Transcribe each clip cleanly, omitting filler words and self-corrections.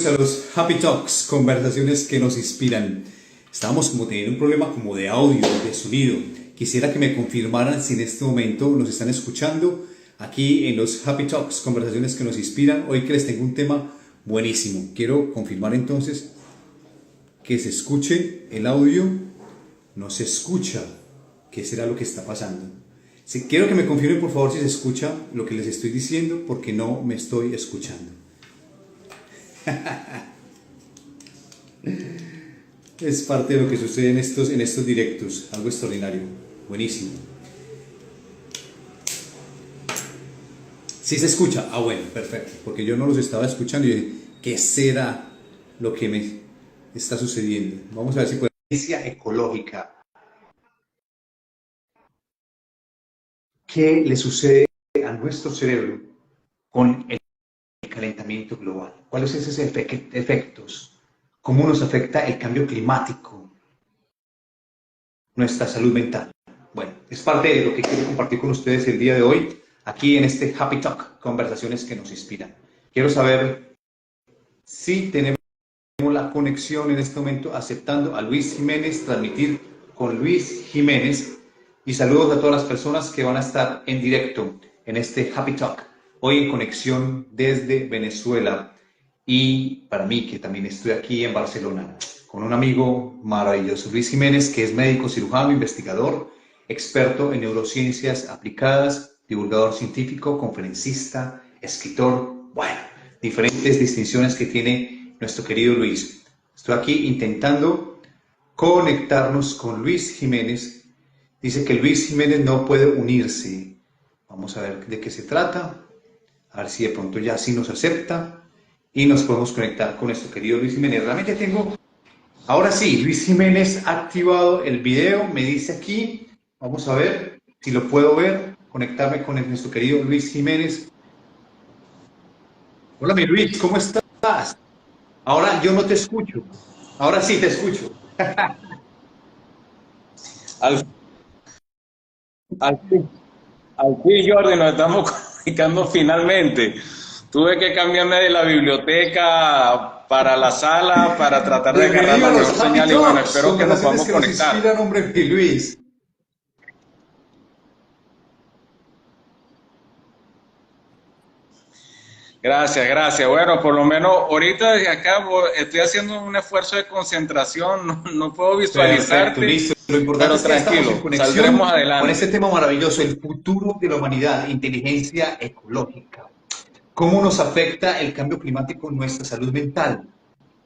A los Happy Talks, conversaciones que nos inspiran. Estábamos como teniendo un problema como de audio, de sonido. Quisiera que me confirmaran si en este momento nos están escuchando aquí en los Happy Talks, conversaciones que nos inspiran. Hoy que les tengo un tema buenísimo. Quiero confirmar entonces que se escuche el audio. No se escucha. ¿Qué será lo que está pasando? Quiero que me confirmen por favor si se escucha lo que les estoy diciendo, porque no me estoy escuchando. Es parte de lo que sucede en estos directos, algo extraordinario, buenísimo. ¿Sí se escucha? Ah, bueno, perfecto, porque yo no los estaba escuchando y dije, ¿qué será lo que me está sucediendo? Vamos a ver si puede. Ecológica. ¿Qué le sucede a nuestro cerebro con el calentamiento global? ¿Cuáles son esos efectos? ¿Cómo nos afecta el cambio climático? Nuestra salud mental. Bueno, es parte de lo que quiero compartir con ustedes el día de hoy, aquí en este Happy Talk, conversaciones que nos inspiran. Quiero saber si tenemos la conexión en este momento, aceptando a Luis Jiménez, transmitir con Luis Jiménez, y saludos a todas las personas que van a estar en directo en este Happy Talk, hoy en conexión desde Venezuela, y para mí, que también estoy aquí en Barcelona, con un amigo maravilloso, Luis Jiménez, que es médico cirujano, investigador, experto en neurociencias aplicadas, divulgador científico, conferencista, escritor, bueno, diferentes distinciones que tiene nuestro querido Luis. Estoy aquí intentando conectarnos con Luis Jiménez. Dice que Luis Jiménez no puede unirse. Vamos a ver de qué se trata, a ver si de pronto ya sí nos acepta y nos podemos conectar con nuestro querido Luis Jiménez. Realmente tengo, ahora sí, Luis Jiménez ha activado el video, me dice aquí, vamos a ver si lo puedo ver, conectarme con nuestro querido Luis Jiménez. Hola, mi Luis, ¿cómo estás? Ahora yo no te escucho, ahora sí te escucho. Al, al fin, al fin, Jordi, nos estamos comunicando finalmente. Tuve que cambiarme de la biblioteca para la sala para tratar de agarrar Bienvenido la a mejor los Happy señal y bueno, Talks, espero que nos conversaciones podamos que nos conectar. inspiran, hombre, mi Luis. Gracias, gracias. Bueno, por lo menos ahorita desde acá estoy haciendo un esfuerzo de concentración, no puedo Perfecto, visualizarte, listo. Lo importante pero es que ya estamos en tranquilo, saldremos conexión con este adelante. tema maravilloso, el futuro de la humanidad, inteligencia ecológica. ¿Cómo nos afecta el cambio climático en nuestra salud mental?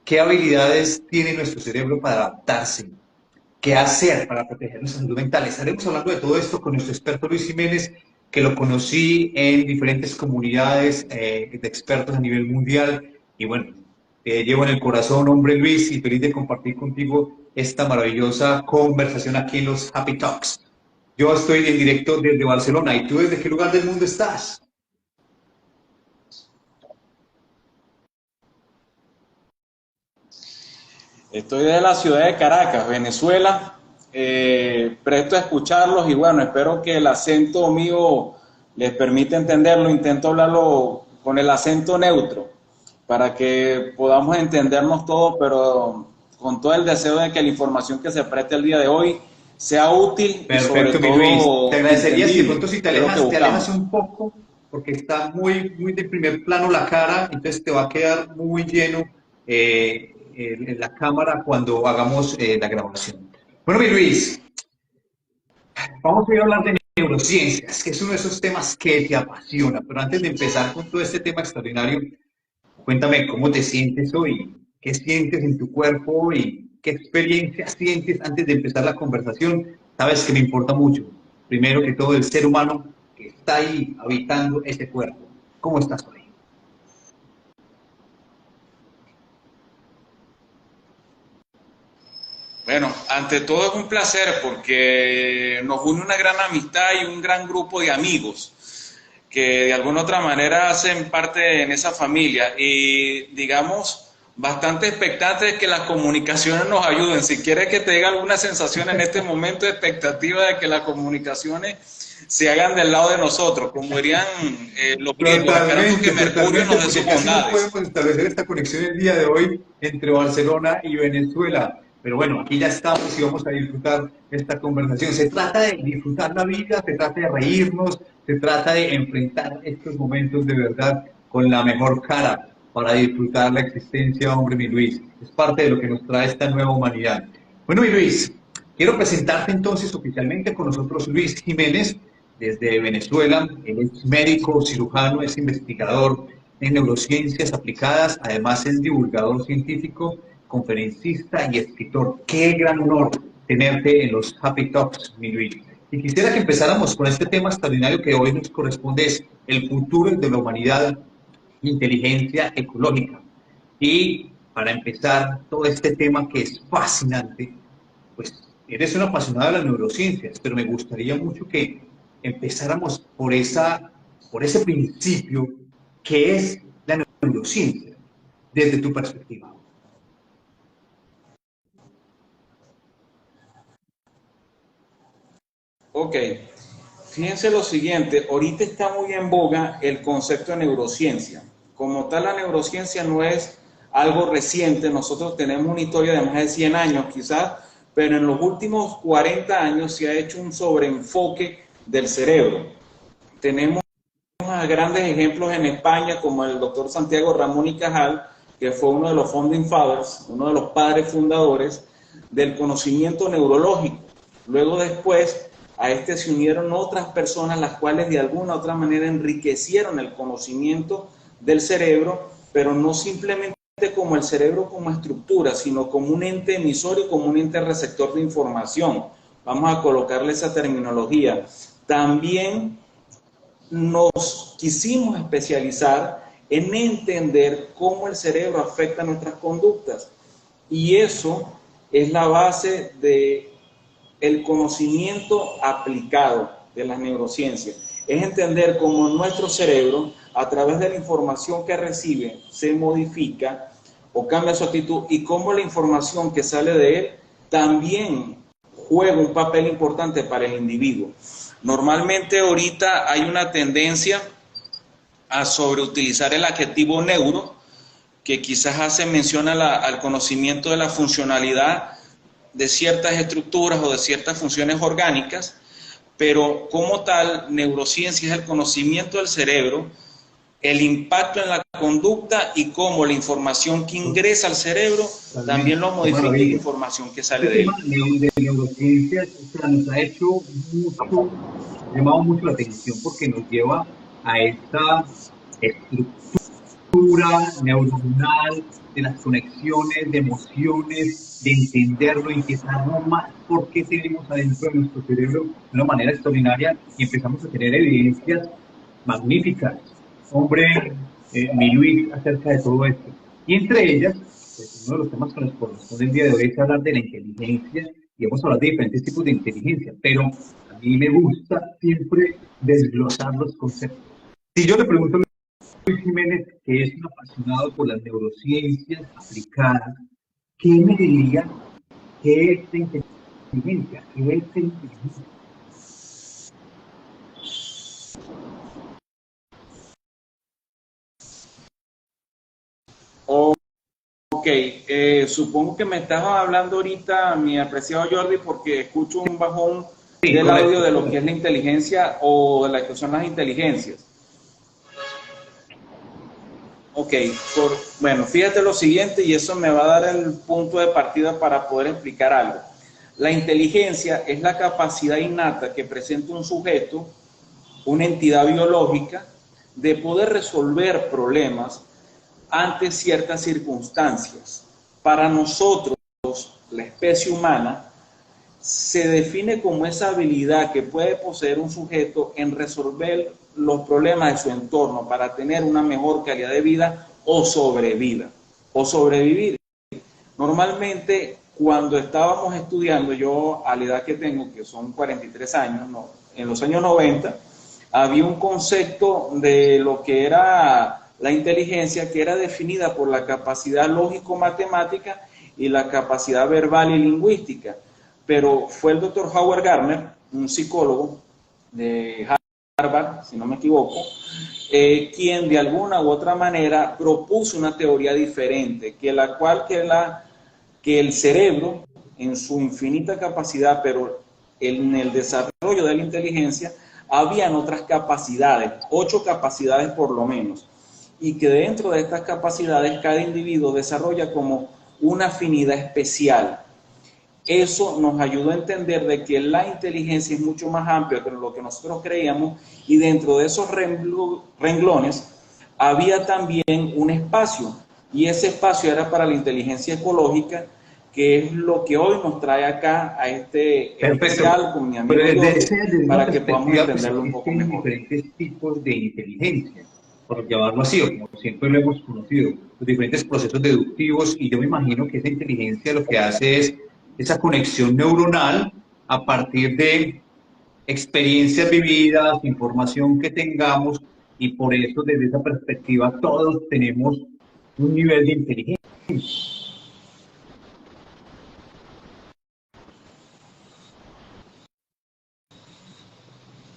¿Qué habilidades tiene nuestro cerebro para adaptarse? ¿Qué hacer para proteger nuestra salud mental? Estaremos hablando de todo esto con nuestro experto Luis Jiménez, que lo conocí en diferentes comunidades de expertos a nivel mundial. Y bueno, te llevo en el corazón, hombre Luis, y feliz de compartir contigo esta maravillosa conversación aquí en los Happy Talks. Yo estoy en directo desde Barcelona. ¿Y tú desde qué lugar del mundo estás? Estoy de la ciudad de Caracas, Venezuela, presto a escucharlos y bueno, espero que el acento mío les permita entenderlo. Intento hablarlo con el acento neutro para que podamos entendernos todos, pero con todo el deseo de que la información que se preste el día de hoy sea útil y sobre Perfecto, mi Luis. Te todo agradecería si de entendible, pronto si que es lo que te alejas buscamos. un poco, porque está muy de primer plano la cara, entonces te va a quedar muy lleno en la cámara cuando hagamos la grabación. Bueno, mi Luis, vamos a ir a hablar de neurociencias, que es uno de esos temas que te apasiona, pero antes de empezar con todo este tema extraordinario, cuéntame cómo te sientes hoy, qué sientes en tu cuerpo y qué experiencias sientes antes de empezar la conversación. Sabes que me importa mucho, primero que todo, el ser humano que está ahí habitando ese cuerpo. ¿Cómo estás hoy? Bueno, ante todo es un placer porque nos une una gran amistad y un gran grupo de amigos que de alguna otra manera hacen parte en esa familia y digamos bastante expectantes de que las comunicaciones nos ayuden. Si quieres que te diga alguna sensación en este momento, expectativa de que las comunicaciones se hagan del lado de nosotros, como dirían los griegos, esperando que Mercurio nos dé sus porque casi no bondades. podemos establecer esta conexión el día de hoy entre Barcelona y Venezuela. Pero bueno, aquí ya estamos y vamos a disfrutar esta conversación. Se trata de disfrutar la vida, se trata de reírnos, se trata de enfrentar estos momentos de verdad con la mejor cara para disfrutar la existencia, hombre, mi Luis. Es parte de lo que nos trae esta nueva humanidad. Bueno, mi Luis, quiero presentarte entonces oficialmente con nosotros Luis Jiménez, desde Venezuela. Él es médico, cirujano, es investigador en neurociencias aplicadas, además es divulgador científico, conferencista y escritor. Qué gran honor tenerte en los Happy Talks, mi Luis. Y quisiera que empezáramos con este tema extraordinario que hoy nos corresponde, es el futuro de la humanidad, inteligencia ecológica. Y para empezar todo este tema que es fascinante, pues eres un apasionado de las neurociencias, pero me gustaría mucho que empezáramos por ese principio que es la neurociencia, desde tu perspectiva. Ok, fíjense lo siguiente, ahorita está muy en boga el concepto de neurociencia. Como tal, la neurociencia no es algo reciente, nosotros tenemos una historia de más de 100 años quizás, pero en los últimos 40 años se ha hecho un sobreenfoque del cerebro. Tenemos a grandes ejemplos en España como el doctor Santiago Ramón y Cajal, que fue uno de los founding fathers, uno de los padres fundadores del conocimiento neurológico. Luego después a este se unieron otras personas las cuales de alguna u otra manera enriquecieron el conocimiento del cerebro, pero no simplemente como el cerebro como estructura, sino como un ente emisor y como un ente receptor de información. Vamos a colocarle esa terminología. También nos quisimos especializar en entender cómo el cerebro afecta nuestras conductas. Y eso es la base del conocimiento aplicado de las neurociencias. Es entender cómo nuestro cerebro, a través de la información que recibe, se modifica o cambia su actitud, y cómo la información que sale de él también juega un papel importante para el individuo. Normalmente ahorita hay una tendencia a sobreutilizar el adjetivo neuro, que quizás hace mención al conocimiento de la funcionalidad de ciertas estructuras o de ciertas funciones orgánicas, pero como tal, neurociencia es el conocimiento del cerebro, el impacto en la conducta y cómo la información que ingresa al cerebro también lo modifica y la información que sale de él. El tema de neurociencias, o sea, nos ha hecho mucho, llamado mucho la atención porque nos lleva a esta estructura neuronal de las conexiones, de emociones, de entenderlo, inquietarlo más por qué tenemos adentro de nuestro cerebro de una manera extraordinaria, y empezamos a tener evidencias magníficas, hombre, mi Luis, acerca de todo esto. Y entre ellas, pues uno de los temas que nos corresponde el día de hoy es hablar de la inteligencia, y vamos a hablar de diferentes tipos de inteligencia, pero a mí me gusta siempre desglosar los conceptos. Si yo le pregunto a Luis Jiménez, que es un apasionado por las neurociencias aplicadas, ¿qué me diría que es la inteligencia? ¿Qué es la inteligencia? Ok, supongo que me estabas hablando ahorita, mi apreciado Jordi, porque escucho un bajón del audio de lo que es la inteligencia o de la que son las inteligencias. Ok, bueno, fíjate lo siguiente, y eso me va a dar el punto de partida para poder explicar algo. La inteligencia es la capacidad innata que presenta un sujeto, una entidad biológica, de poder resolver problemas ante ciertas circunstancias. Para nosotros, la especie humana, se define como esa habilidad que puede poseer un sujeto en resolver los problemas de su entorno para tener una mejor calidad de vida o sobrevida o sobrevivir. Normalmente, cuando estábamos estudiando, yo a la edad que tengo, que son 43 años, ¿no? En los años 90, había un concepto de lo que era la inteligencia, que era definida por la capacidad lógico-matemática y la capacidad verbal y lingüística. Pero fue el doctor Howard Gardner, un psicólogo, de Harvard, si no me equivoco, quien de alguna u otra manera propuso una teoría diferente, que el cerebro, en su infinita capacidad, pero en el desarrollo de la inteligencia, habían otras capacidades, 8 capacidades por lo menos, y que dentro de estas capacidades cada individuo desarrolla como una afinidad especial. Eso nos ayudó a entender de que la inteligencia es mucho más amplia que lo que nosotros creíamos, y dentro de esos renglones había también un espacio, y ese espacio era para la inteligencia ecológica, que es lo que hoy nos trae acá a este Perfecto. especial con mi amigo Pero Jorge, desde una para que podamos perspectiva, pues entenderlo un poco existen mejor. diferentes tipos de inteligencia, por llamarlo así, o como siempre lo hemos conocido, los diferentes procesos deductivos, y yo me imagino que esa inteligencia lo que hace es esa conexión neuronal a partir de experiencias vividas, información que tengamos, y por eso desde esa perspectiva todos tenemos un nivel de inteligencia.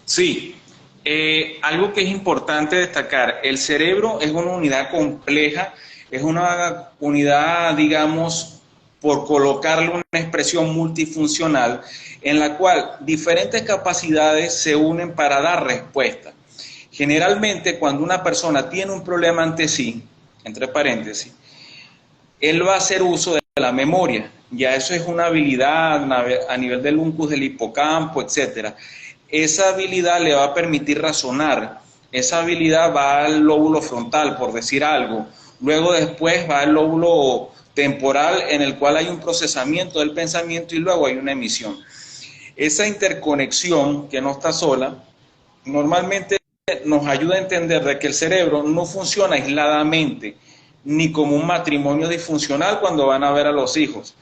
Sí, algo que es importante destacar, el cerebro es una unidad compleja, es una unidad, digamos, por colocarle una expresión multifuncional, en la cual diferentes capacidades se unen para dar respuesta. Generalmente, cuando una persona tiene un problema ante sí, entre paréntesis, él va a hacer uso de la memoria. Ya eso es una habilidad a nivel del uncus del hipocampo, etcétera. Esa habilidad le va a permitir razonar. Esa habilidad va al lóbulo frontal, por decir algo. Luego después va al lóbulo temporal, en el cual hay un procesamiento del pensamiento, y luego hay una emisión. Esa interconexión, que no está sola, normalmente nos ayuda a entender de que el cerebro no funciona aisladamente, ni como un matrimonio disfuncional cuando van a ver a los hijos,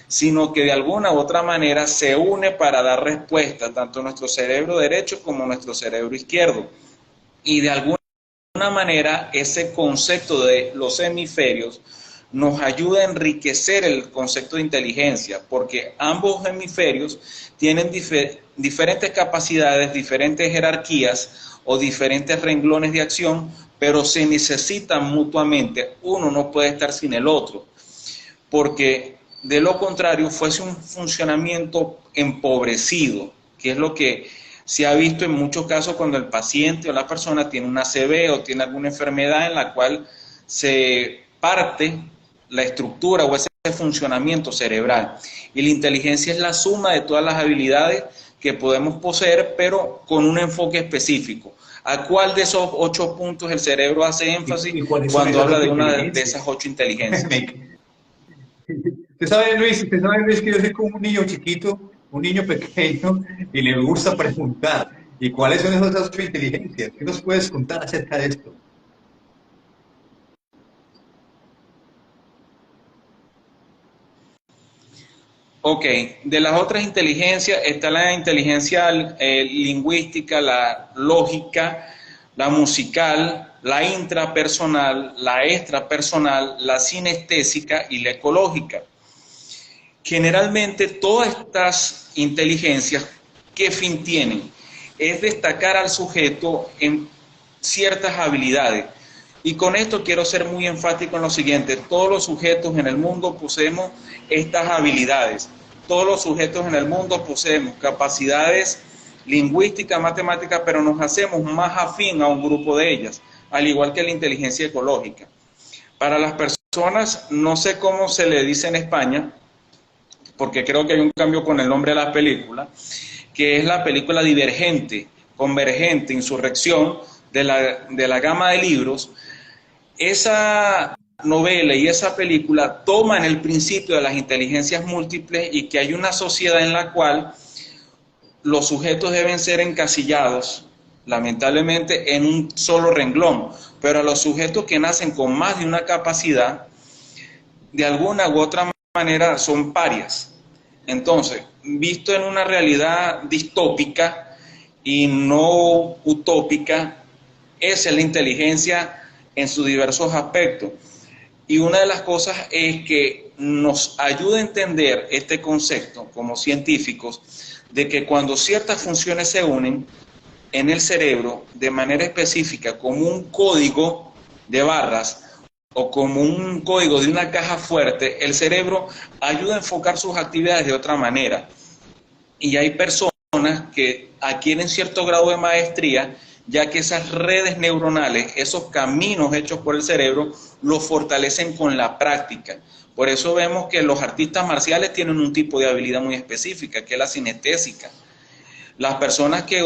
sino que de alguna u otra manera se une para dar respuesta, tanto nuestro cerebro derecho como nuestro cerebro izquierdo. Y de alguna manera ese concepto de los hemisferios nos ayuda a enriquecer el concepto de inteligencia, porque ambos hemisferios tienen diferentes capacidades, diferentes jerarquías o diferentes renglones de acción, pero se necesitan mutuamente. Uno no puede estar sin el otro, porque de lo contrario fuese un funcionamiento empobrecido, que es lo que se ha visto en muchos casos cuando el paciente o la persona tiene una ACV o tiene alguna enfermedad en la cual se parte la estructura o ese funcionamiento cerebral. Y la inteligencia es la suma de todas las habilidades que podemos poseer, pero con un enfoque específico. ¿A cuál de esos 8 puntos el cerebro hace énfasis ¿Y cuáles son cuando esas habla ocho de una de inteligencias? esas 8 inteligencias? Usted sabe, Luis, que yo soy como un niño chiquito, un niño pequeño, y le gusta preguntar. ¿Y cuáles son esas ocho inteligencias? ¿Qué nos puedes contar acerca de esto? Ok, de las otras inteligencias está la inteligencia lingüística, la lógica, la musical, la intrapersonal, la extrapersonal, la sinestésica y la ecológica. Generalmente todas estas inteligencias, ¿qué fin tienen? Es destacar al sujeto en ciertas habilidades. Y con esto quiero ser muy enfático en lo siguiente: todos los sujetos en el mundo poseemos estas habilidades. Todos los sujetos en el mundo poseemos capacidades lingüísticas, matemáticas, pero nos hacemos más afín a un grupo de ellas, al igual que la inteligencia ecológica. Para las personas, no sé cómo se le dice en España, porque creo que hay un cambio con el nombre de la película, que es la película Divergente, Convergente, Insurrección, de la gama de libros. Esa novela y esa película toman el principio de las inteligencias múltiples, y que hay una sociedad en la cual los sujetos deben ser encasillados, lamentablemente, en un solo renglón, pero a los sujetos que nacen con más de una capacidad, de alguna u otra manera son parias. Entonces, visto en una realidad distópica y no utópica, esa es la inteligencia en sus diversos aspectos. Y una de las cosas es que nos ayuda a entender este concepto como científicos, de que cuando ciertas funciones se unen, en el cerebro de manera específica como un código de barras o como un código de una caja fuerte, el cerebro ayuda a enfocar sus actividades de otra manera. Y hay personas que adquieren cierto grado de maestría, ya que esas redes neuronales, esos caminos hechos por el cerebro, los fortalecen con la práctica. Por eso vemos que los artistas marciales tienen un tipo de habilidad muy específica, que es la cinestésica. Las personas que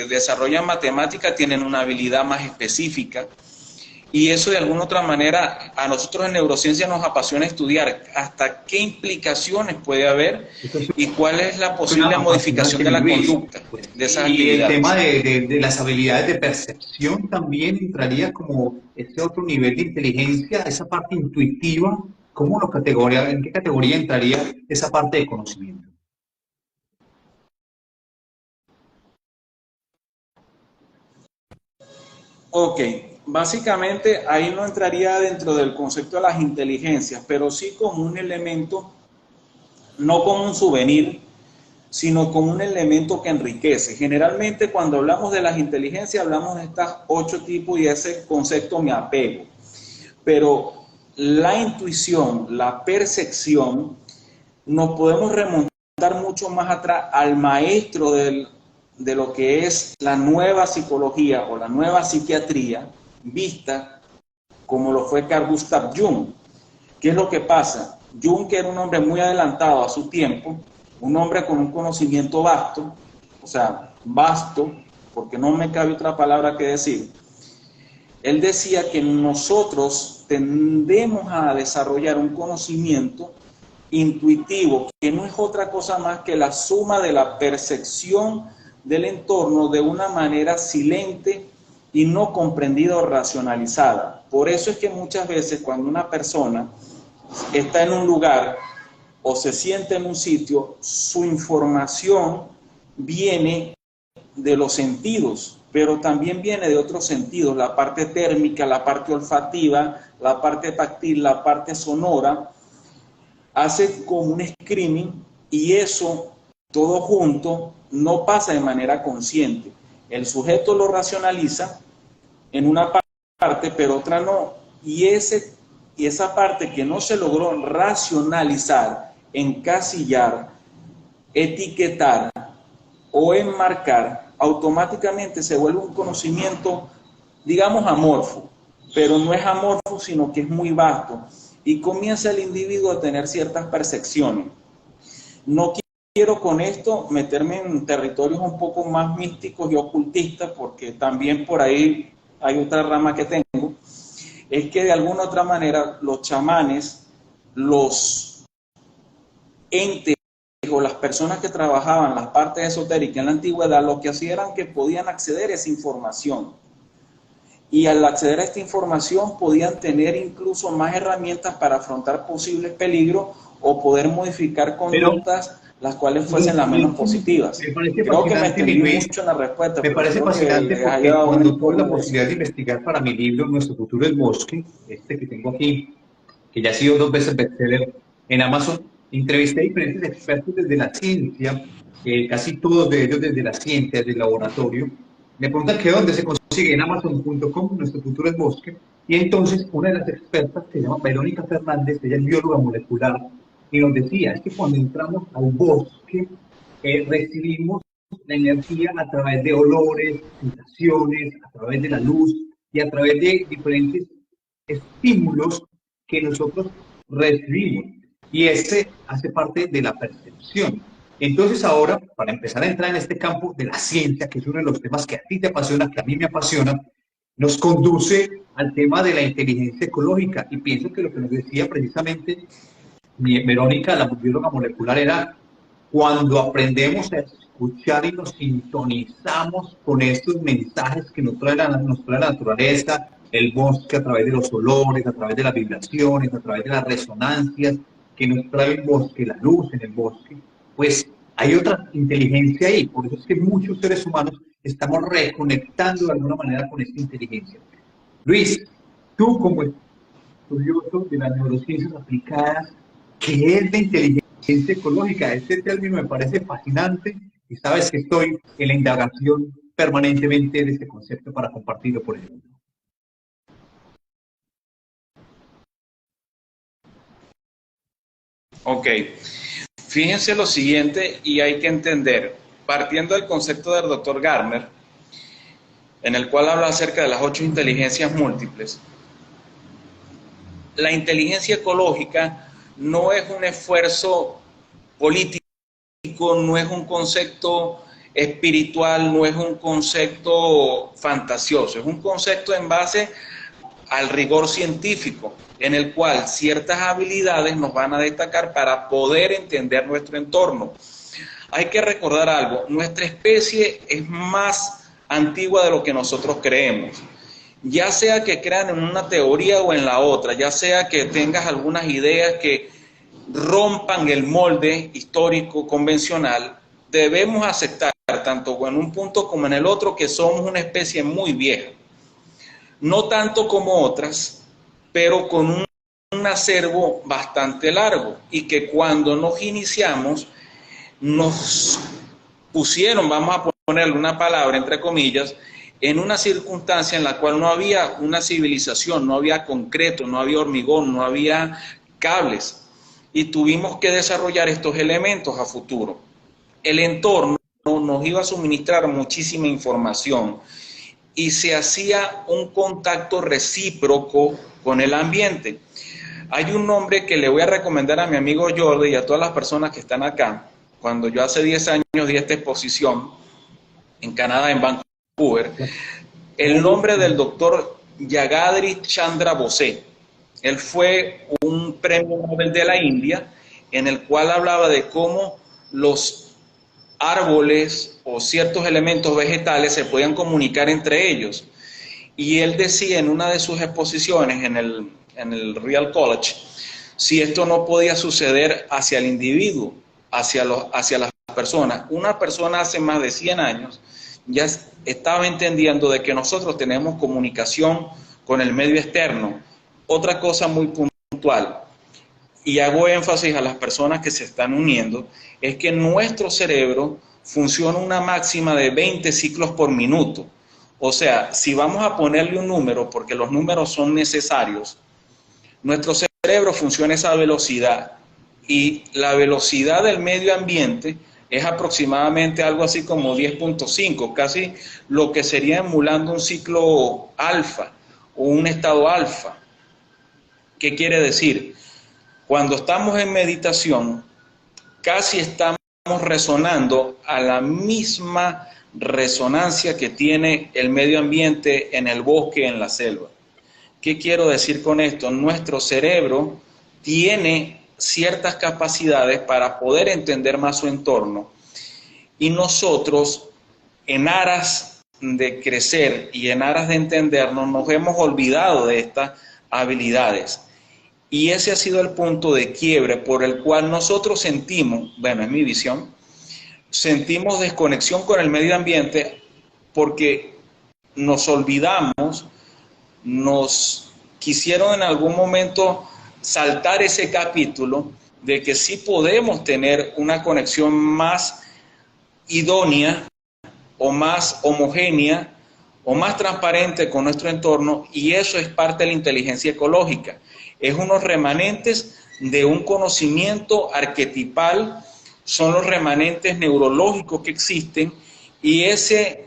desarrollan matemática tienen una habilidad más específica. Y eso de alguna otra manera a nosotros en neurociencia nos apasiona estudiar hasta qué implicaciones puede haber y cuál es la posible modificación de la conducta de esas y el tema actividades. de las habilidades de percepción también entraría como este otro nivel de inteligencia, esa parte intuitiva. ¿Cómo lo categoría, en qué categoría entraría esa parte de conocimiento? Ok, básicamente ahí no entraría dentro del concepto de las inteligencias, pero sí como un elemento, no como un souvenir, sino como un elemento que enriquece. Generalmente cuando hablamos de las inteligencias hablamos de estas 8 tipos y ese concepto me apego. Pero la intuición, la percepción, nos podemos remontar mucho más atrás al maestro de lo que es la nueva psicología o la nueva psiquiatría, vista como lo fue Carl Gustav Jung. ¿Qué es lo que pasa? Jung, que era un hombre muy adelantado a su tiempo, un hombre con un conocimiento vasto, o sea, vasto, porque no me cabe otra palabra que decir, él decía que nosotros tendemos a desarrollar un conocimiento intuitivo, que no es otra cosa más que la suma de la percepción del entorno de una manera silente y no comprendida o racionalizada. Por eso es que muchas veces cuando una persona está en un lugar o se siente en un sitio, su información viene de los sentidos, pero también viene de otros sentidos, la parte térmica, la parte olfativa, la parte táctil, la parte sonora, hace como un screaming y eso todo junto no pasa de manera consciente. El sujeto lo racionaliza en una parte, pero otra no, y esa parte que no se logró racionalizar, encasillar, etiquetar o enmarcar, automáticamente se vuelve un conocimiento, digamos, amorfo, pero no es amorfo, sino que es muy vasto, y comienza el individuo a tener ciertas percepciones. No quiero con esto meterme en territorios un poco más místicos y ocultistas, porque también por ahí hay otra rama que tengo, es que de alguna otra manera los chamanes, los entes o las personas que trabajaban las partes esotéricas en la antigüedad, lo que hacían era que podían acceder a esa información. Y al acceder a esta información podían tener incluso más herramientas para afrontar posibles peligros o poder modificar conductas las cuales fuesen las menos positivas. Me parece Creo que me fascinante, mi extendí Luis. mucho en la respuesta, Me pero parece espero que fascinante les porque haya dado un cuando tuve la poco de eso. posibilidad de investigar para mi libro, Nuestro futuro es bosque, este que tengo aquí, que ya ha sido 2 veces bestseller en Amazon, entrevisté a diferentes expertos desde la ciencia, casi todos de ellos desde la ciencia, desde el laboratorio. Me preguntan que dónde se consigue en Amazon.com, Nuestro futuro es bosque, y entonces una de las expertas, que se llama Verónica Fernández, ella es bióloga molecular, y nos decía, es que cuando entramos al bosque, recibimos la energía a través de olores, sensaciones, a través de la luz y a través de diferentes estímulos que nosotros recibimos. Y ese hace parte de la percepción. Entonces ahora, para empezar a entrar en este campo de la ciencia, que es uno de los temas que a ti te apasiona, que a mí me apasiona, nos conduce al tema de la inteligencia ecológica. Y pienso que lo que nos decía precisamente Verónica, la bióloga molecular, era cuando aprendemos a escuchar y nos sintonizamos con estos mensajes que nos trae la naturaleza, el bosque a través de los olores, a través de las vibraciones, a través de las resonancias que nos trae el bosque, la luz en el bosque, pues hay otra inteligencia ahí. Por eso es que muchos seres humanos estamos reconectando de alguna manera con esta inteligencia. Luis, tú como estudioso de las neurociencias aplicadas, ¿qué es la inteligencia ecológica? Este término me parece fascinante y sabes que estoy en la indagación permanentemente de este concepto para compartirlo por el mundo. Ok, fíjense lo siguiente y hay que entender, partiendo del concepto del doctor Gardner, en el cual habla acerca de las 8 inteligencias múltiples, la inteligencia ecológica no es un esfuerzo político, no es un concepto espiritual, no es un concepto fantasioso, es un concepto en base al rigor científico, en el cual ciertas habilidades nos van a destacar para poder entender nuestro entorno. Hay que recordar algo, nuestra especie es más antigua de lo que nosotros creemos. Ya sea que crean en una teoría o en la otra, ya sea que tengas algunas ideas que rompan el molde histórico convencional, debemos aceptar, tanto en un punto como en el otro, que somos una especie muy vieja. No tanto como otras, pero con un acervo bastante largo, y que cuando nos iniciamos, nos pusieron, vamos a ponerle una palabra entre comillas, en una circunstancia en la cual no había una civilización, no había concreto, no había hormigón, no había cables, y tuvimos que desarrollar estos elementos a futuro. El entorno nos iba a suministrar muchísima información y se hacía un contacto recíproco con el ambiente. Hay un nombre que le voy a recomendar a mi amigo Jordi y a todas las personas que están acá. Cuando yo hace 10 años di esta exposición en Canadá, en Vancouver, el nombre del doctor Yagadri Chandra Bose. Él fue un premio Nobel de la India, en el cual hablaba de cómo los árboles o ciertos elementos vegetales se podían comunicar entre ellos. Y él decía en una de sus exposiciones en el Real College, si esto no podía suceder hacia el individuo, hacia las personas. Una persona hace más de 100 años ya estaba entendiendo de que nosotros tenemos comunicación con el medio externo. Otra cosa muy puntual, y hago énfasis a las personas que se están uniendo, es que nuestro cerebro funciona una máxima de 20 ciclos por minuto. O sea, si vamos a ponerle un número, porque los números son necesarios, nuestro cerebro funciona a esa velocidad, y la velocidad del medio ambiente es aproximadamente algo así como 10.5, casi lo que sería emulando un ciclo alfa o un estado alfa. ¿Qué quiere decir? Cuando estamos en meditación, casi estamos resonando a la misma resonancia que tiene el medio ambiente en el bosque, en la selva. ¿Qué quiero decir con esto? Nuestro cerebro tiene ciertas capacidades para poder entender más su entorno, y nosotros, en aras de crecer y en aras de entendernos, nos hemos olvidado de estas habilidades. Y ese ha sido el punto de quiebre por el cual nosotros sentimos, bueno, es mi visión, sentimos desconexión con el medio ambiente porque nos olvidamos, nos quisieron en algún momento saltar ese capítulo de que sí podemos tener una conexión más idónea o más homogénea o más transparente con nuestro entorno, y eso es parte de la inteligencia ecológica. Es unos remanentes de un conocimiento arquetipal, son los remanentes neurológicos que existen, y ese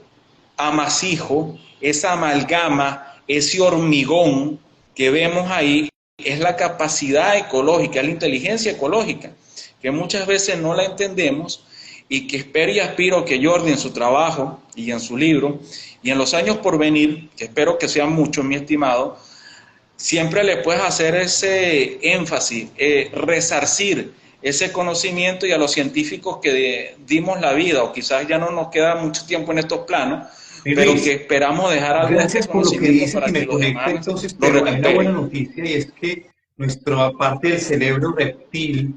amasijo, esa amalgama, ese hormigón que vemos ahí es la capacidad ecológica, es la inteligencia ecológica, que muchas veces no la entendemos, y que espero y aspiro que Jordi en su trabajo y en su libro y en los años por venir, que espero que sean muchos, mi estimado, siempre le puedes hacer ese énfasis, resarcir ese conocimiento, y a los científicos que dimos la vida, o quizás ya no nos queda mucho tiempo en estos planos, pero que esperamos dejar algo de ese conocimiento para que los demás entonces, lo pero hay una buena recuperen. noticia, y es que nuestra parte del cerebro reptil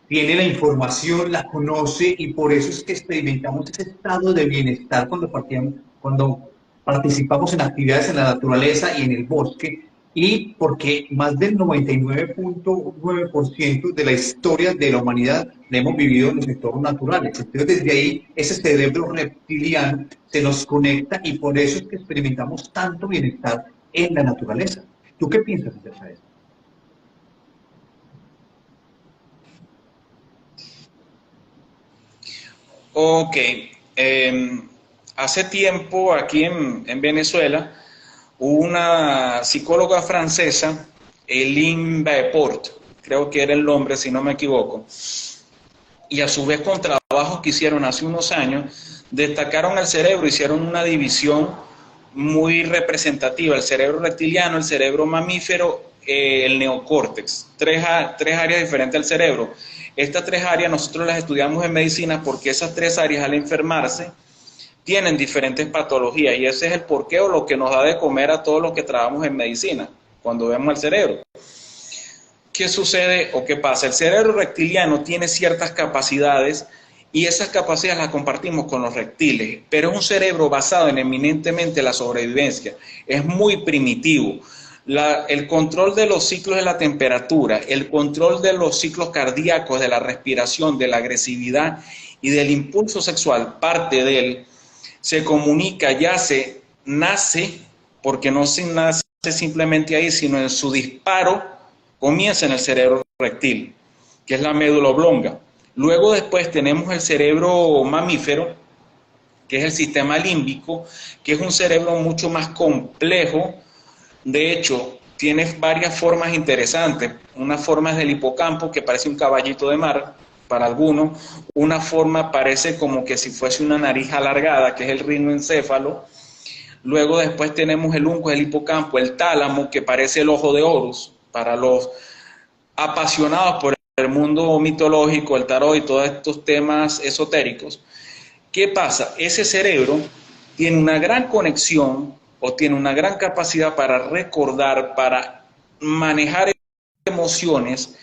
tiene la información, la conoce, y por eso es que experimentamos ese estado de bienestar cuando participamos en actividades en la naturaleza y en el bosque, y porque más del 99.9% de la historia de la humanidad la hemos vivido en los entornos naturales. Entonces, desde ahí, ese cerebro reptiliano se nos conecta y por eso es que experimentamos tanto bienestar en la naturaleza. ¿Tú qué piensas acerca de eso? Ok, hace tiempo aquí en Venezuela hubo una psicóloga francesa, Hélène Beport, creo que era el nombre si no me equivoco, y a su vez con trabajos que hicieron hace unos años, destacaron el cerebro, hicieron una división muy representativa, el cerebro reptiliano, el cerebro mamífero, el neocórtex, tres áreas diferentes del cerebro. Estas tres áreas nosotros las estudiamos en medicina porque esas tres áreas al enfermarse tienen diferentes patologías y ese es el porqué o lo que nos da de comer a todos los que trabajamos en medicina, cuando vemos el cerebro. ¿Qué sucede o qué pasa? El cerebro reptiliano tiene ciertas capacidades y esas capacidades las compartimos con los reptiles, pero es un cerebro basado en eminentemente la sobrevivencia, es muy primitivo. El control de los ciclos de la temperatura, el control de los ciclos cardíacos, de la respiración, de la agresividad y del impulso sexual, parte de él, se comunica, yace, nace, porque no se nace simplemente ahí, sino en su disparo, comienza en el cerebro reptil, que es la médula oblonga. Luego después tenemos el cerebro mamífero, que es el sistema límbico, que es un cerebro mucho más complejo. De hecho, tiene varias formas interesantes. Una forma es del hipocampo, que parece un caballito de mar para algunos. Una forma parece como que si fuese una nariz alargada, que es el rinoencéfalo. Luego después tenemos el unco del hipocampo, el tálamo, que parece el ojo de Horus, para los apasionados por el mundo mitológico, el tarot y todos estos temas esotéricos. ¿Qué pasa? Ese cerebro tiene una gran conexión o tiene una gran capacidad para recordar, para manejar emociones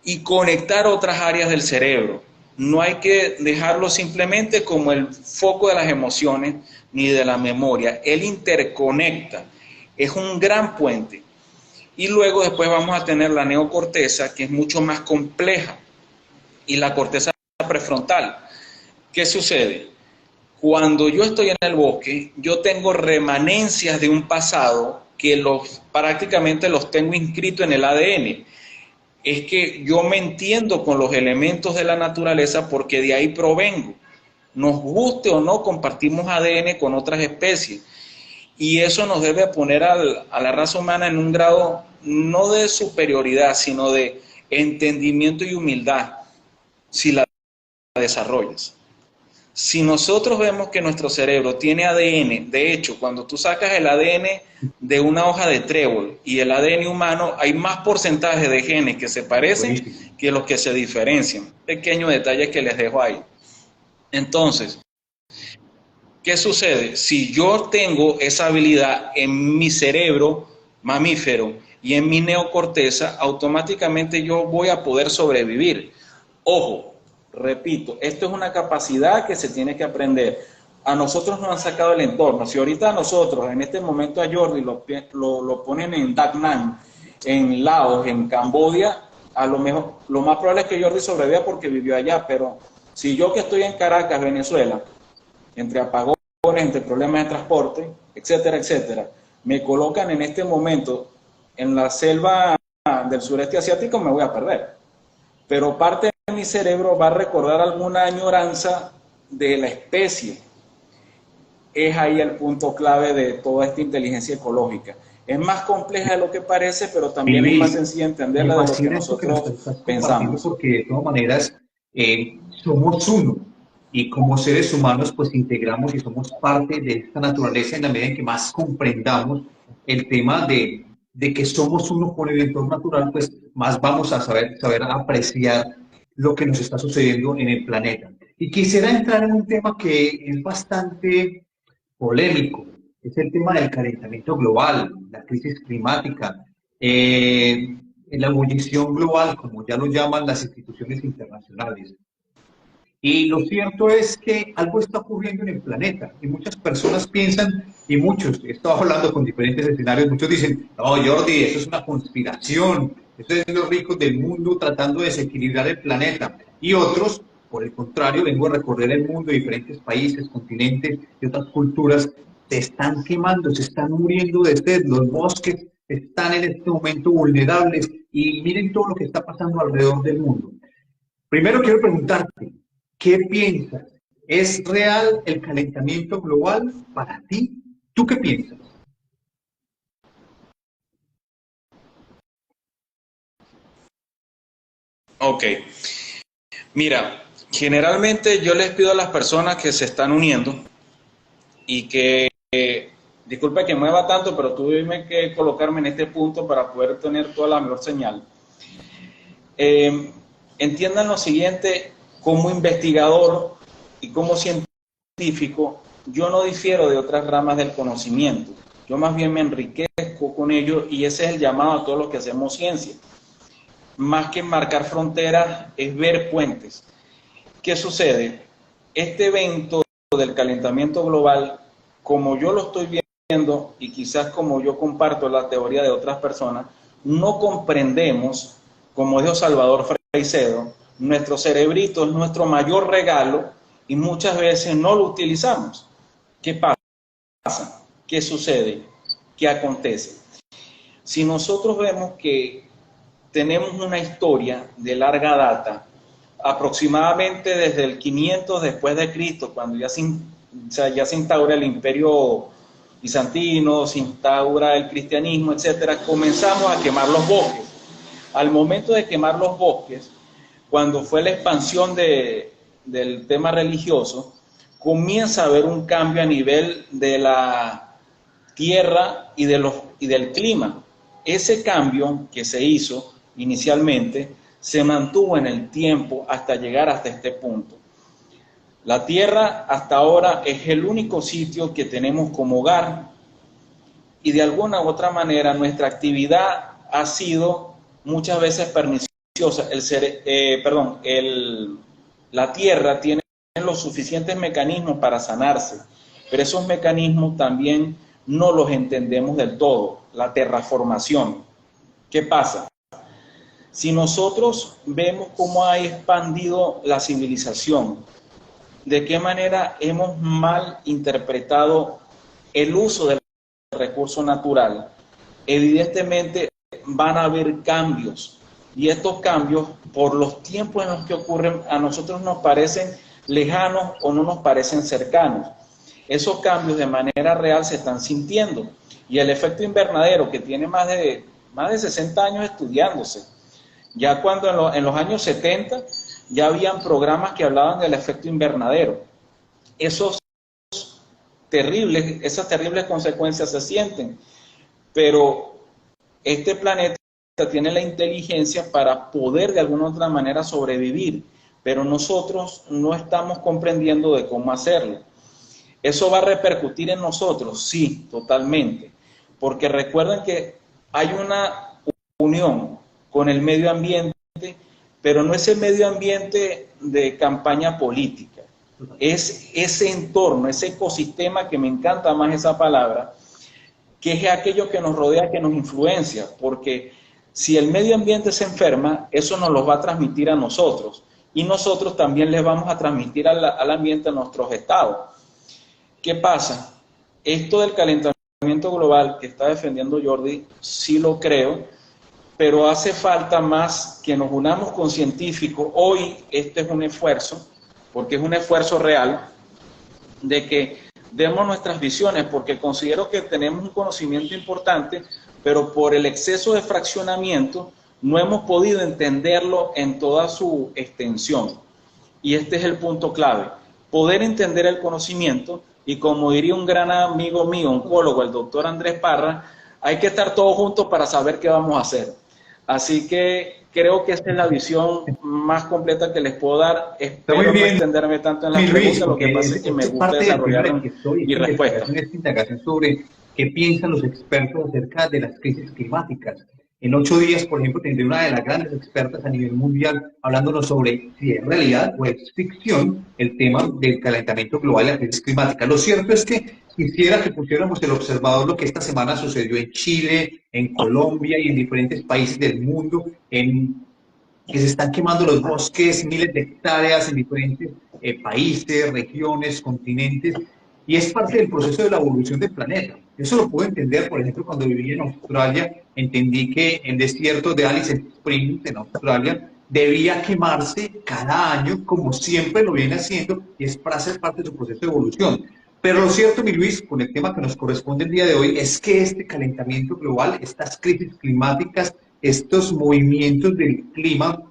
y conectar otras áreas del cerebro. No hay que dejarlo simplemente como el foco de las emociones ni de la memoria. Él interconecta, es un gran puente. Y luego después vamos a tener la neocorteza, que es mucho más compleja, y la corteza prefrontal. ¿Qué sucede? Cuando yo estoy en el bosque, yo tengo remanencias de un pasado que prácticamente los tengo inscritos en el ADN. Es que yo me entiendo con los elementos de la naturaleza porque de ahí provengo. Nos guste o no, compartimos ADN con otras especies. Y eso nos debe poner a la raza humana en un grado no de superioridad, sino de entendimiento y humildad, si la desarrollas. Si nosotros vemos que nuestro cerebro tiene ADN, de hecho, cuando tú sacas el ADN de una hoja de trébol y el ADN humano, hay más porcentaje de genes que se parecen que los que se diferencian. Pequeños detalles que les dejo ahí. Entonces, ¿qué sucede? Si yo tengo esa habilidad en mi cerebro mamífero y en mi neocorteza, automáticamente yo voy a poder sobrevivir. Ojo, repito, esto es una capacidad que se tiene que aprender. A nosotros nos han sacado el entorno. Si ahorita a nosotros, en este momento a Jordi lo ponen en Dak Nang, en Laos, en Camboya, a lo mejor, lo más probable es que Jordi sobreviva porque vivió allá, pero si yo que estoy en Caracas, Venezuela, entre apagones, entre problemas de transporte, etcétera, etcétera, me colocan en este momento en la selva del sureste asiático, me voy a perder. Pero parte de mi cerebro va a recordar alguna añoranza de la especie. Es ahí el punto clave de toda esta inteligencia ecológica. Es más compleja de lo que parece, pero también es más sencilla entenderla de lo que nosotros pensamos. Porque de todas maneras somos uno y como seres humanos pues integramos y somos parte de esta naturaleza en la medida en que más comprendamos el tema de que somos uno con el entorno natural, pues más vamos a saber apreciar lo que nos está sucediendo en el planeta. Y quisiera entrar en un tema que es bastante polémico, es el tema del calentamiento global, la crisis climática, la ebullición global, como ya lo llaman las instituciones internacionales. Y lo cierto es que algo está ocurriendo en el planeta y muchas personas piensan Y muchos, he estado hablando con diferentes escenarios, muchos dicen, no, Jordi, eso es una conspiración, eso es los ricos del mundo tratando de desequilibrar el planeta. Y otros, por el contrario, vengo a recorrer el mundo, diferentes países, continentes y otras culturas, se están quemando, se están muriendo de sed, los bosques están en este momento vulnerables y miren todo lo que está pasando alrededor del mundo. Primero quiero preguntarte, ¿qué piensas? ¿Es real el calentamiento global para ti? ¿Tú qué piensas? Ok, mira, generalmente yo les pido a las personas que se están uniendo y que, disculpa que mueva tanto, pero tuve que colocarme en este punto para poder tener toda la mejor señal. Entiendan lo siguiente, como investigador y como científico, yo no difiero de otras ramas del conocimiento, yo más bien me enriquezco con ello y ese es el llamado a todos los que hacemos ciencia. Más que marcar fronteras, es ver puentes. ¿Qué sucede? Este evento del calentamiento global, como yo lo estoy viendo y quizás como yo comparto la teoría de otras personas, no comprendemos, como dijo Salvador Freixedo, nuestro cerebrito es nuestro mayor regalo y muchas veces no lo utilizamos. ¿Qué pasa? ¿Qué sucede? ¿Qué acontece? Si nosotros vemos que tenemos una historia de larga data, aproximadamente desde el 500 después de Cristo, cuando ya se instaura el imperio bizantino, se instaura el cristianismo, etcétera, comenzamos a quemar los bosques. Al momento de quemar los bosques, cuando fue la expansión del tema religioso, comienza a haber un cambio a nivel de la tierra y del clima. Ese cambio que se hizo inicialmente se mantuvo en el tiempo hasta llegar hasta este punto. La Tierra hasta ahora es el único sitio que tenemos como hogar y de alguna u otra manera nuestra actividad ha sido muchas veces perniciosa. La Tierra tiene los suficientes mecanismos para sanarse, pero esos mecanismos también no los entendemos del todo. La terraformación. ¿Qué pasa? Si nosotros vemos cómo ha expandido la civilización, de qué manera hemos mal interpretado el uso del recurso natural, evidentemente van a haber cambios. Y estos cambios, por los tiempos en los que ocurren, a nosotros nos parecen lejanos o no nos parecen cercanos. Esos cambios de manera real se están sintiendo. Y el efecto invernadero, que tiene más de 60 años estudiándose, ya cuando en los años 70 ya habían programas que hablaban del efecto invernadero. Esas terribles consecuencias se sienten, pero este planeta tiene la inteligencia para poder de alguna u otra manera sobrevivir, pero nosotros no estamos comprendiendo de cómo hacerlo. ¿Eso va a repercutir en nosotros? Sí, totalmente, porque recuerden que hay una unión con el medio ambiente, pero no es el medio ambiente de campaña política, es ese entorno, ese ecosistema, que me encanta más esa palabra, que es aquello que nos rodea, que nos influencia, porque si el medio ambiente se enferma, eso nos lo va a transmitir a nosotros, y nosotros también les vamos a transmitir al ambiente, a nuestros estados. ¿Qué pasa? Esto del calentamiento global que está defendiendo Jordi, sí lo creo, pero hace falta más que nos unamos con científicos. Hoy este es un esfuerzo, porque es un esfuerzo real, de que demos nuestras visiones, porque considero que tenemos un conocimiento importante, pero por el exceso de fraccionamiento no hemos podido entenderlo en toda su extensión. Y este es el punto clave, poder entender el conocimiento, y como diría un gran amigo mío, oncólogo, el doctor Andrés Parra, hay que estar todos juntos para saber qué vamos a hacer. Así que creo que esta es la visión más completa que les puedo dar. Espero no extenderme tanto en la pregunta, lo que pasa es que me gusta desarrollar mi respuesta. Esta indagación sobre qué piensan los expertos acerca de las crisis climáticas. En 8 días, por ejemplo, tendré una de las grandes expertas a nivel mundial hablándonos sobre si es realidad o es ficción el tema del calentamiento global y la crisis climática. Lo cierto es que quisiera que pusiéramos el observador lo que esta semana sucedió en Chile, en Colombia y en diferentes países del mundo, que se están quemando los bosques, miles de hectáreas en diferentes países, regiones, continentes, y es parte del proceso de la evolución del planeta. Eso lo puedo entender, por ejemplo, cuando viví en Australia, entendí que el desierto de Alice Springs, en Australia, debía quemarse cada año, como siempre lo viene haciendo, y es para ser parte de su proceso de evolución. Pero lo cierto, mi Luis, con el tema que nos corresponde el día de hoy, es que este calentamiento global, estas crisis climáticas, estos movimientos del clima,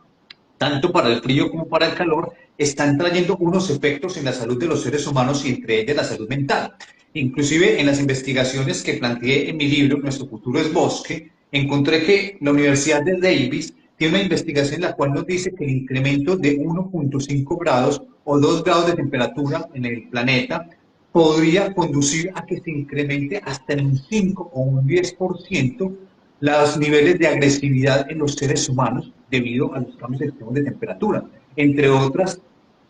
tanto para el frío como para el calor, están trayendo unos efectos en la salud de los seres humanos y entre ellas la salud mental. Inclusive en las investigaciones que planteé en mi libro, Nuestro futuro es bosque, encontré que la Universidad de Davis tiene una investigación en la cual nos dice que el incremento de 1.5 grados o 2 grados de temperatura en el planeta podría conducir a que se incremente hasta en un 5 o un 10% los niveles de agresividad en los seres humanos debido a los cambios extremos de temperatura, entre otras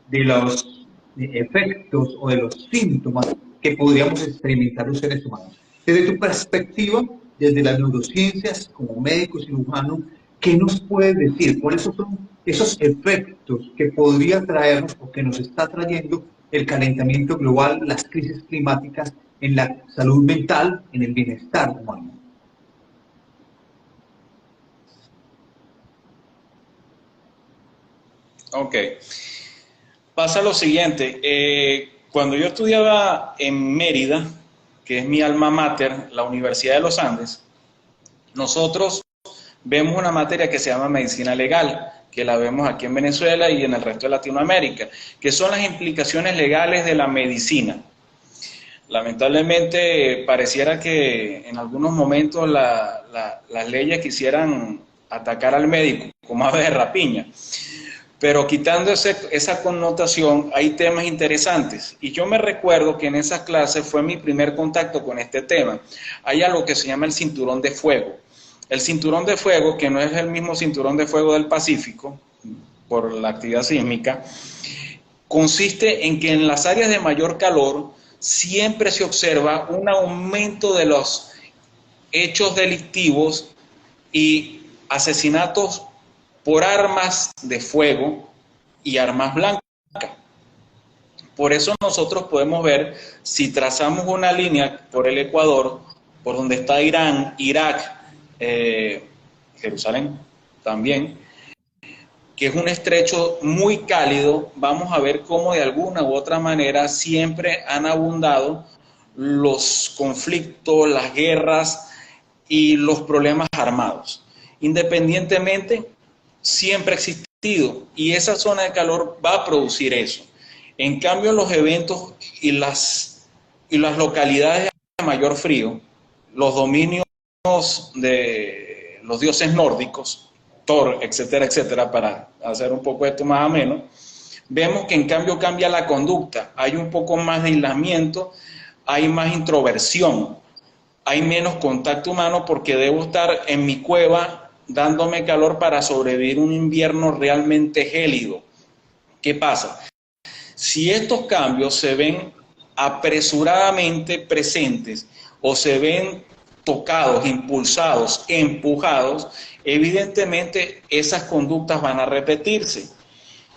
de los efectos o de los síntomas que podríamos experimentar los seres humanos. Desde tu perspectiva, desde las neurociencias, como médico cirujano, ¿qué nos puedes decir? ¿Cuáles son esos efectos que podría traernos o que nos está trayendo el calentamiento global, las crisis climáticas en la salud mental, en el bienestar humano? Ok. Pasa lo siguiente, cuando yo estudiaba en Mérida, que es mi alma mater, la Universidad de los Andes, nosotros vemos una materia que se llama medicina legal, que la vemos aquí en Venezuela y en el resto de Latinoamérica, que son las implicaciones legales de la medicina. Lamentablemente pareciera que en algunos momentos las leyes quisieran atacar al médico como ave de rapiña. Pero quitando esa connotación, hay temas interesantes. Y yo me recuerdo que en esas clases fue mi primer contacto con este tema. Hay algo que se llama el cinturón de fuego. El cinturón de fuego, que no es el mismo cinturón de fuego del Pacífico, por la actividad sísmica, consiste en que en las áreas de mayor calor siempre se observa un aumento de los hechos delictivos y asesinatos por armas de fuego y armas blancas. Por eso nosotros podemos ver, si trazamos una línea por el Ecuador, por donde está Irán, Irak, Jerusalén también, que es un estrecho muy cálido, vamos a ver cómo de alguna u otra manera siempre han abundado los conflictos, las guerras y los problemas armados. Independientemente, siempre ha existido y esa zona de calor va a producir eso. En cambio, los eventos y las localidades de mayor frío, los dominios de los dioses nórdicos, Thor, etcétera, etcétera, para hacer un poco esto más ameno, vemos que en cambio cambia la conducta, hay un poco más de aislamiento, hay más introversión, hay menos contacto humano porque debo estar en mi cueva dándome calor para sobrevivir un invierno realmente gélido. ¿Qué pasa? Si estos cambios se ven apresuradamente presentes o se ven tocados, impulsados, empujados, evidentemente esas conductas van a repetirse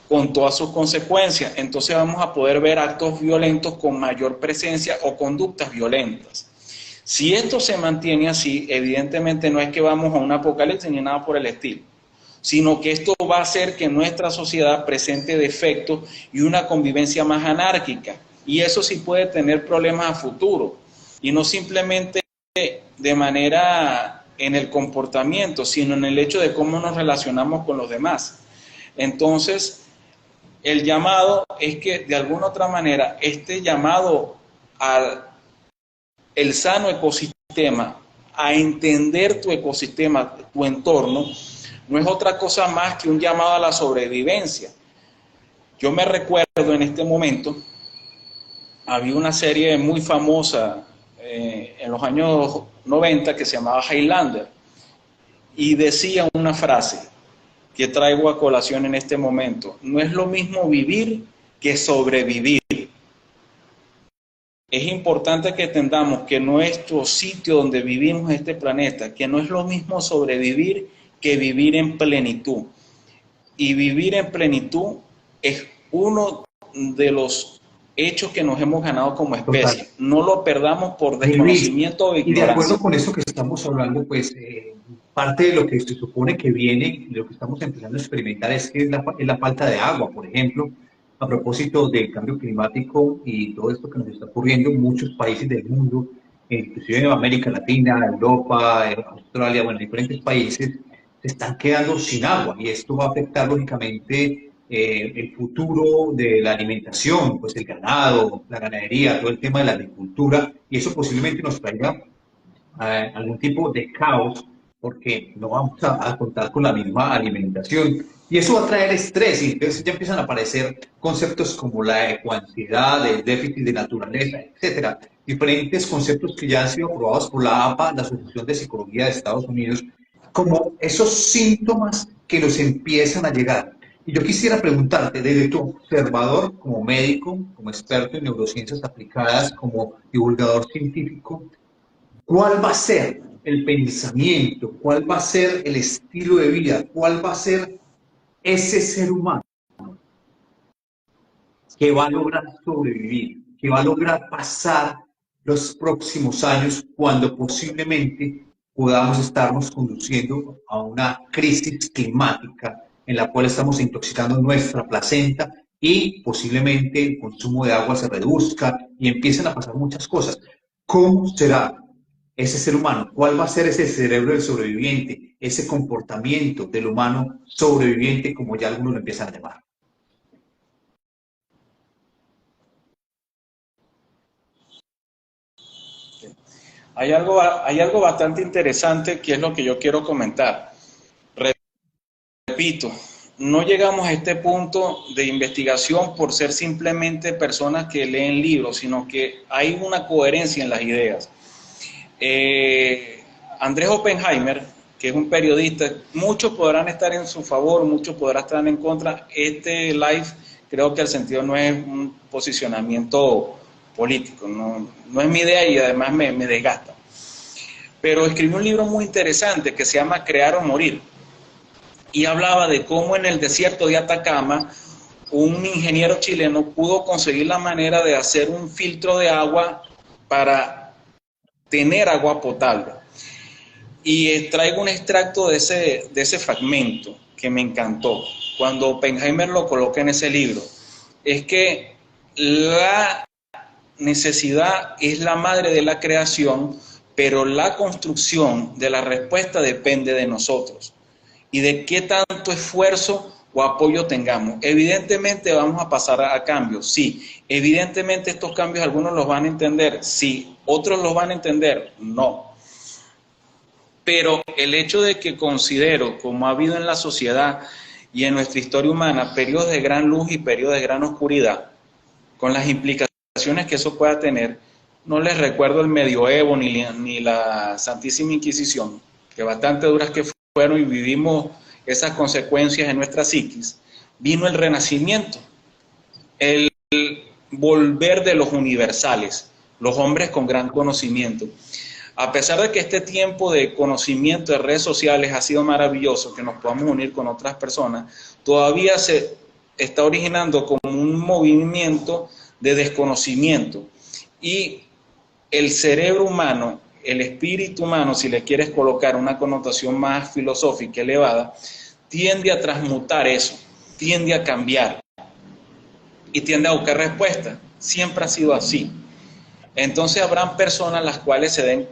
con todas sus consecuencias. Entonces vamos a poder ver actos violentos con mayor presencia o conductas violentas. Si esto se mantiene así, evidentemente no es que vamos a un apocalipsis ni nada por el estilo, sino que esto va a hacer que nuestra sociedad presente defectos y una convivencia más anárquica. Y eso sí puede tener problemas a futuro, y no simplemente de manera en el comportamiento, sino en el hecho de cómo nos relacionamos con los demás. Entonces, el llamado es que de alguna otra manera este llamado al el sano ecosistema, a entender tu ecosistema, tu entorno, no es otra cosa más que un llamado a la sobrevivencia. Yo me recuerdo en este momento, había una serie muy famosa en los años 90 que se llamaba Highlander, y decía una frase que traigo a colación en este momento: no es lo mismo vivir que sobrevivir. Es importante que entendamos que nuestro sitio donde vivimos, este planeta, que no es lo mismo sobrevivir que vivir en plenitud. Y vivir en plenitud es uno de los hechos que nos hemos ganado como especie. Total. No lo perdamos por Luis, desconocimiento o y de acuerdo ignorancia. con eso que estamos hablando, pues parte de lo que se supone que viene, de lo que estamos empezando a experimentar es la falta de agua, por ejemplo, a propósito del cambio climático y todo esto que nos está ocurriendo en muchos países del mundo, inclusive en América Latina, Europa, Australia, bueno, diferentes países, se están quedando sin agua y esto va a afectar lógicamente el futuro de la alimentación, pues el ganado, la ganadería, todo el tema de la agricultura, y eso posiblemente nos traiga algún tipo de caos porque no vamos a contar con la misma alimentación. Y eso va a traer estrés y entonces ya empiezan a aparecer conceptos como la ecoansiedad, el déficit de naturaleza, etcétera. Diferentes conceptos que ya han sido aprobados por la APA, la Asociación de Psicología de Estados Unidos, como esos síntomas que nos empiezan a llegar. Y yo quisiera preguntarte, desde tu observador, como médico, como experto en neurociencias aplicadas, como divulgador científico, ¿cuál va a ser el pensamiento? ¿Cuál va a ser el estilo de vida? ¿Cuál va a ser ese ser humano que va a lograr sobrevivir, que va a lograr pasar los próximos años cuando posiblemente podamos estarnos conduciendo a una crisis climática en la cual estamos intoxicando nuestra placenta y posiblemente el consumo de agua se reduzca y empiezan a pasar muchas cosas? ¿Cómo será ese ser humano? ¿Cuál va a ser ese cerebro del sobreviviente? Ese comportamiento del humano sobreviviente, como ya algunos lo empiezan a llamar. Hay algo bastante interesante que es lo que yo quiero comentar. Repito, no llegamos a este punto de investigación por ser simplemente personas que leen libros, sino que hay una coherencia en las ideas. Andrés Oppenheimer, que es un periodista, muchos podrán estar en su favor, muchos podrán estar en contra. Este live creo que el sentido no es un posicionamiento político, no es mi idea y además me desgasta. Pero escribió un libro muy interesante que se llama Crear o Morir, y hablaba de cómo en el desierto de Atacama un ingeniero chileno pudo conseguir la manera de hacer un filtro de agua para tener agua potable. Y traigo un extracto de ese fragmento que me encantó, cuando Oppenheimer lo coloca en ese libro. Es que la necesidad es la madre de la creación, pero la construcción de la respuesta depende de nosotros y de qué tanto esfuerzo o apoyo tengamos. Evidentemente vamos a pasar a cambios, sí. Evidentemente estos cambios algunos los van a entender, sí. Otros los van a entender, no. Pero el hecho de que considero, como ha habido en la sociedad y en nuestra historia humana, periodos de gran luz y periodos de gran oscuridad, con las implicaciones que eso pueda tener, no les recuerdo el medioevo ni la Santísima Inquisición, que bastante duras que fueron y vivimos esas consecuencias en nuestra psiquis. Vino el Renacimiento, el volver de los universales, los hombres con gran conocimiento. A pesar de que este tiempo de conocimiento de redes sociales ha sido maravilloso, que nos podamos unir con otras personas, todavía se está originando como un movimiento de desconocimiento. Y el cerebro humano, el espíritu humano, si le quieres colocar una connotación más filosófica elevada, tiende a transmutar eso, tiende a cambiar y tiende a buscar respuestas. Siempre ha sido así. Entonces habrán personas las cuales se den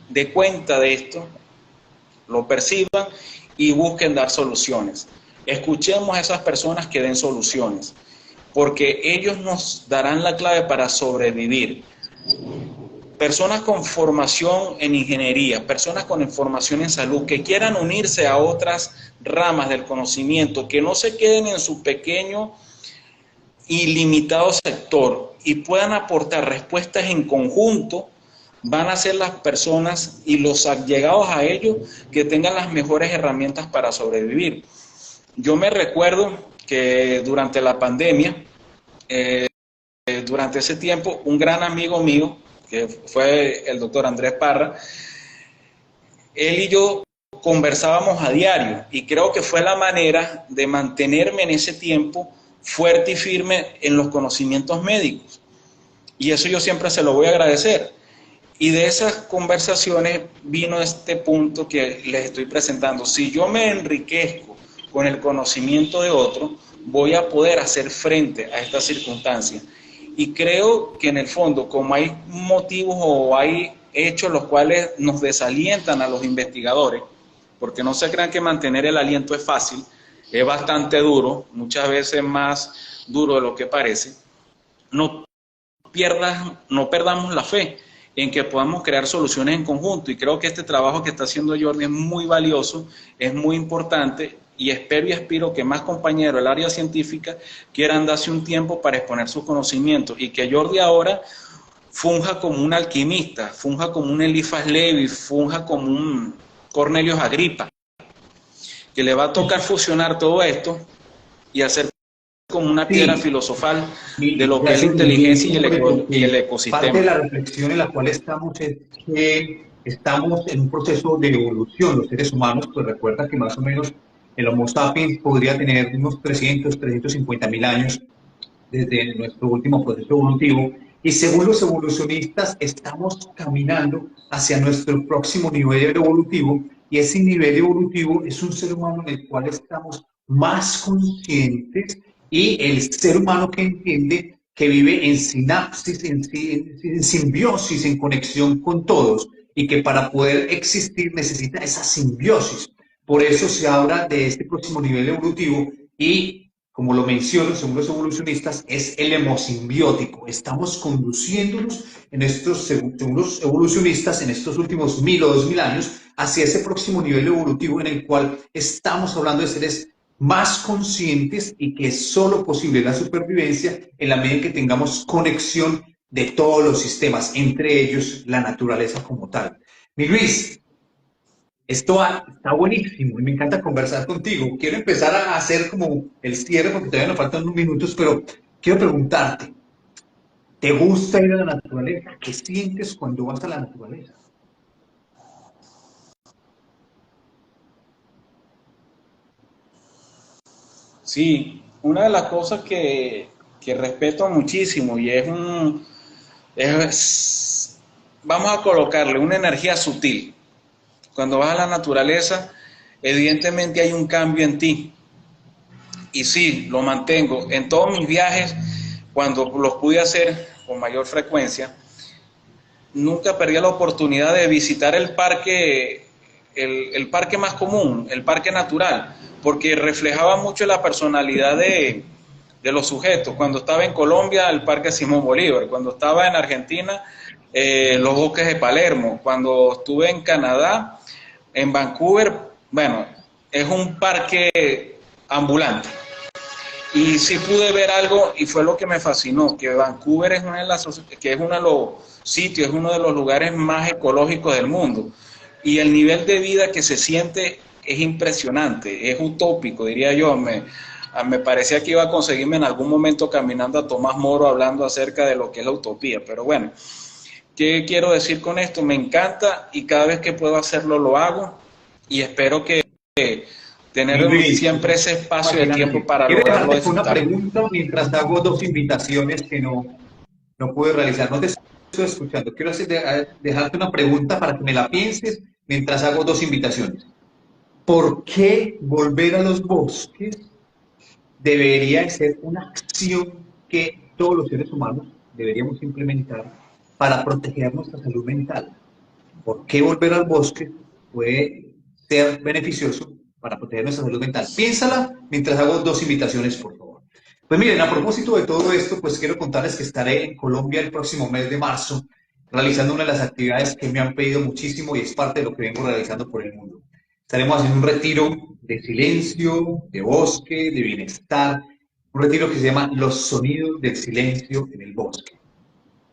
de cuenta de esto, lo perciban y busquen dar soluciones. Escuchemos a esas personas que den soluciones, porque ellos nos darán la clave para sobrevivir. Personas con formación en ingeniería, personas con formación en salud, que quieran unirse a otras ramas del conocimiento, que no se queden en su pequeño y limitado sector y puedan aportar respuestas en conjunto van a ser las personas y los allegados a ellos que tengan las mejores herramientas para sobrevivir. Yo me recuerdo que durante la pandemia, durante ese tiempo, un gran amigo mío, que fue el doctor Andrés Parra, él y yo conversábamos a diario y creo que fue la manera de mantenerme en ese tiempo fuerte y firme en los conocimientos médicos. Y eso yo siempre se lo voy a agradecer. Y de esas conversaciones vino este punto que les estoy presentando. Si yo me enriquezco con el conocimiento de otro, voy a poder hacer frente a estas circunstancias. Y creo que en el fondo, como hay motivos o hay hechos los cuales nos desalientan a los investigadores, porque no se crean que mantener el aliento es fácil, es bastante duro, muchas veces más duro de lo que parece, no perdamos la fe en que podamos crear soluciones en conjunto, y creo que este trabajo que está haciendo Jordi es muy valioso, es muy importante, y espero y aspiro que más compañeros del área científica quieran darse un tiempo para exponer sus conocimientos, y que Jordi ahora funja como un alquimista, funja como un Elifas Levi, funja como un Cornelius Agripa, que le va a tocar fusionar todo esto y hacer como una piedra filosofal de lo que es la inteligencia y el ecosistema. Parte de la reflexión en la cual estamos es que estamos en un proceso de evolución. Los seres humanos, pues recuerda que más o menos el Homo sapiens podría tener unos 350.000 años desde nuestro último proceso evolutivo, y según los evolucionistas estamos caminando hacia nuestro próximo nivel evolutivo, y ese nivel evolutivo es un ser humano en el cual estamos más conscientes, y el ser humano que entiende que vive en sinapsis, en simbiosis, en conexión con todos, y que para poder existir necesita esa simbiosis. Por eso se habla de este próximo nivel evolutivo, y como lo menciono, según los evolucionistas, es el hemosimbiótico. Estamos conduciéndonos, según los evolucionistas, en estos últimos 1000 o 2000 años, hacia ese próximo nivel evolutivo en el cual estamos hablando de seres más conscientes, y que es solo posible la supervivencia en la medida en que tengamos conexión de todos los sistemas, entre ellos la naturaleza como tal. Mi Luis, esto está buenísimo y me encanta conversar contigo. Quiero empezar a hacer como el cierre porque todavía nos faltan unos minutos, pero quiero preguntarte, ¿te gusta ir a la naturaleza? ¿Qué sientes cuando vas a la naturaleza? Sí, una de las cosas que respeto muchísimo y vamos a colocarle una energía sutil. Cuando vas a la naturaleza, evidentemente hay un cambio en ti. Y sí, lo mantengo. En todos mis viajes, cuando los pude hacer con mayor frecuencia, nunca perdí la oportunidad de visitar el parque, el parque más común, el parque natural, porque reflejaba mucho la personalidad de los sujetos. Cuando estaba en Colombia, el Parque Simón Bolívar; cuando estaba en Argentina, los bosques de Palermo; cuando estuve en Canadá, en Vancouver, bueno, es un parque ambulante. Y sí pude ver algo, y fue lo que me fascinó, que Vancouver es uno de los sitios, es uno de los lugares más ecológicos del mundo. Y el nivel de vida que se siente es impresionante, es utópico, diría yo. Me parecía que iba a conseguirme en algún momento caminando a Tomás Moro hablando acerca de lo que es la utopía. Pero bueno, ¿qué quiero decir con esto? Me encanta, y cada vez que puedo hacerlo lo hago, y espero que tener siempre ese espacio de tiempo para lograrlo disfrutar. Una pregunta mientras hago dos invitaciones que no pude realizar. No te estoy escuchando. Quiero dejarte una pregunta para que me la pienses mientras hago dos invitaciones. ¿Por qué volver a los bosques debería ser una acción que todos los seres humanos deberíamos implementar para proteger nuestra salud mental? ¿Por qué volver al bosque puede ser beneficioso para proteger nuestra salud mental? Piénsala mientras hago dos invitaciones, por favor. Pues miren, a propósito de todo esto, pues quiero contarles que estaré en Colombia el próximo mes de marzo realizando una de las actividades que me han pedido muchísimo, y es parte de lo que vengo realizando por el mundo. Estaremos haciendo un retiro de silencio, de bosque, de bienestar, un retiro que se llama Los Sonidos del Silencio en el Bosque.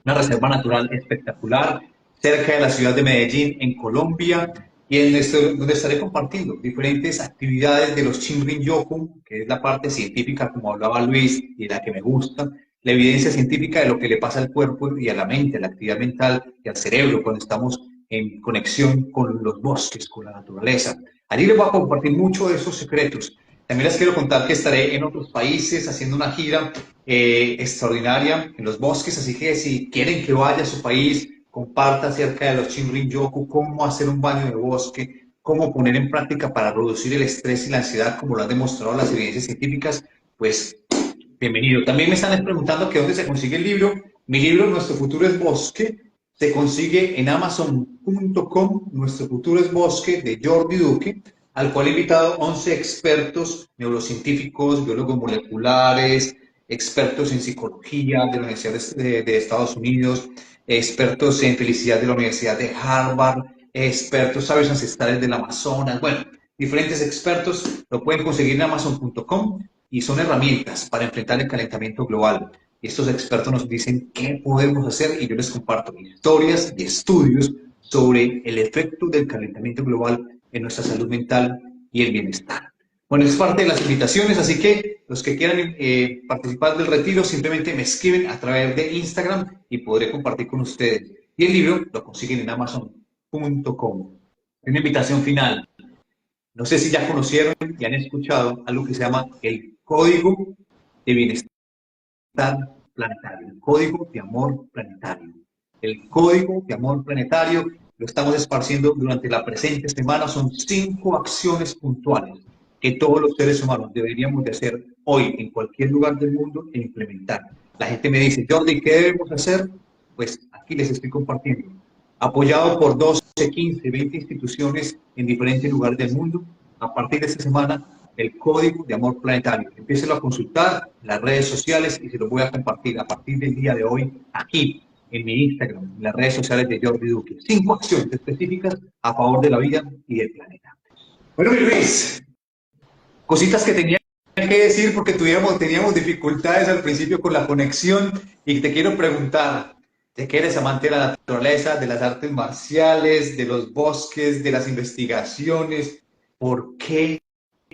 Una reserva natural espectacular cerca de la ciudad de Medellín, en Colombia, y donde estaré compartiendo diferentes actividades de los Shinrin-yoku, que es la parte científica, como hablaba Luis, y la que me gusta, la evidencia científica de lo que le pasa al cuerpo y a la mente, a la actividad mental y al cerebro cuando estamos en conexión con los bosques, con la naturaleza. Allí les voy a compartir mucho de esos secretos. También les quiero contar que estaré en otros países haciendo una gira extraordinaria en los bosques, así que si quieren que vaya a su país, comparta acerca de los Shinrin-yoku, cómo hacer un baño de bosque, cómo poner en práctica para reducir el estrés y la ansiedad, como lo han demostrado las evidencias científicas, pues bienvenido. También me están preguntando que dónde se consigue el libro. Mi libro, Nuestro futuro es bosque, se consigue en amazon.com, Nuestro futuro es bosque, de Jordi Duque, al cual he invitado 11 expertos, neurocientíficos, biólogos moleculares, expertos en psicología de la Universidad de Estados Unidos, expertos en felicidad de la Universidad de Harvard, expertos sabios ancestrales del Amazonas, bueno, diferentes expertos, lo pueden conseguir en amazon.com y son herramientas para enfrentar el calentamiento global. Y estos expertos nos dicen qué podemos hacer y yo les comparto historias y estudios sobre el efecto del calentamiento global en nuestra salud mental y el bienestar. Bueno, es parte de las invitaciones, así que los que quieran participar del retiro simplemente me escriben a través de Instagram y podré compartir con ustedes. Y el libro lo consiguen en amazon.com. Una invitación final. No sé si ya conocieron y han escuchado algo que se llama el Código de Bienestar Planetario, el Código de Amor Planetario. El Código de Amor Planetario lo estamos esparciendo durante la presente semana. Son 5 acciones puntuales que todos los seres humanos deberíamos de hacer hoy en cualquier lugar del mundo e implementar. La gente me dice, Jordi, ¿qué debemos hacer? Pues aquí les estoy compartiendo. Apoyado por 12, 15, 20 instituciones en diferentes lugares del mundo, a partir de esta semana el Código de Amor Planetario. Empiécelo a consultar en las redes sociales y se lo voy a compartir a partir del día de hoy aquí en mi Instagram, en las redes sociales de Jordi Duque. 5 acciones específicas a favor de la vida y del planeta. Bueno, mi Luis, cositas que tenía que decir porque teníamos dificultades al principio con la conexión y te quiero preguntar, ¿de qué eres amante de la naturaleza, de las artes marciales, de los bosques, de las investigaciones? ¿Por qué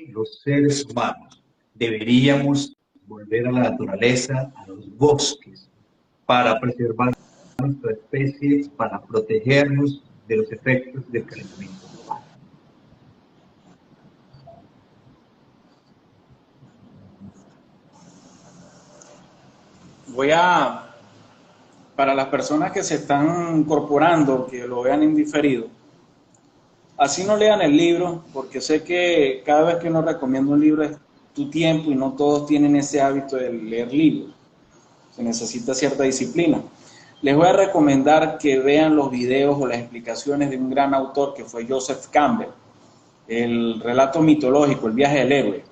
los seres humanos deberíamos volver a la naturaleza, a los bosques, para preservar nuestra especie, para protegernos de los efectos del calentamiento global? Para las personas que se están incorporando, que lo vean en diferido, así no lean el libro, porque sé que cada vez que uno recomienda un libro es tu tiempo y no todos tienen ese hábito de leer libros. Se necesita cierta disciplina. Les voy a recomendar que vean los videos o las explicaciones de un gran autor que fue Joseph Campbell, el relato mitológico, el viaje del héroe,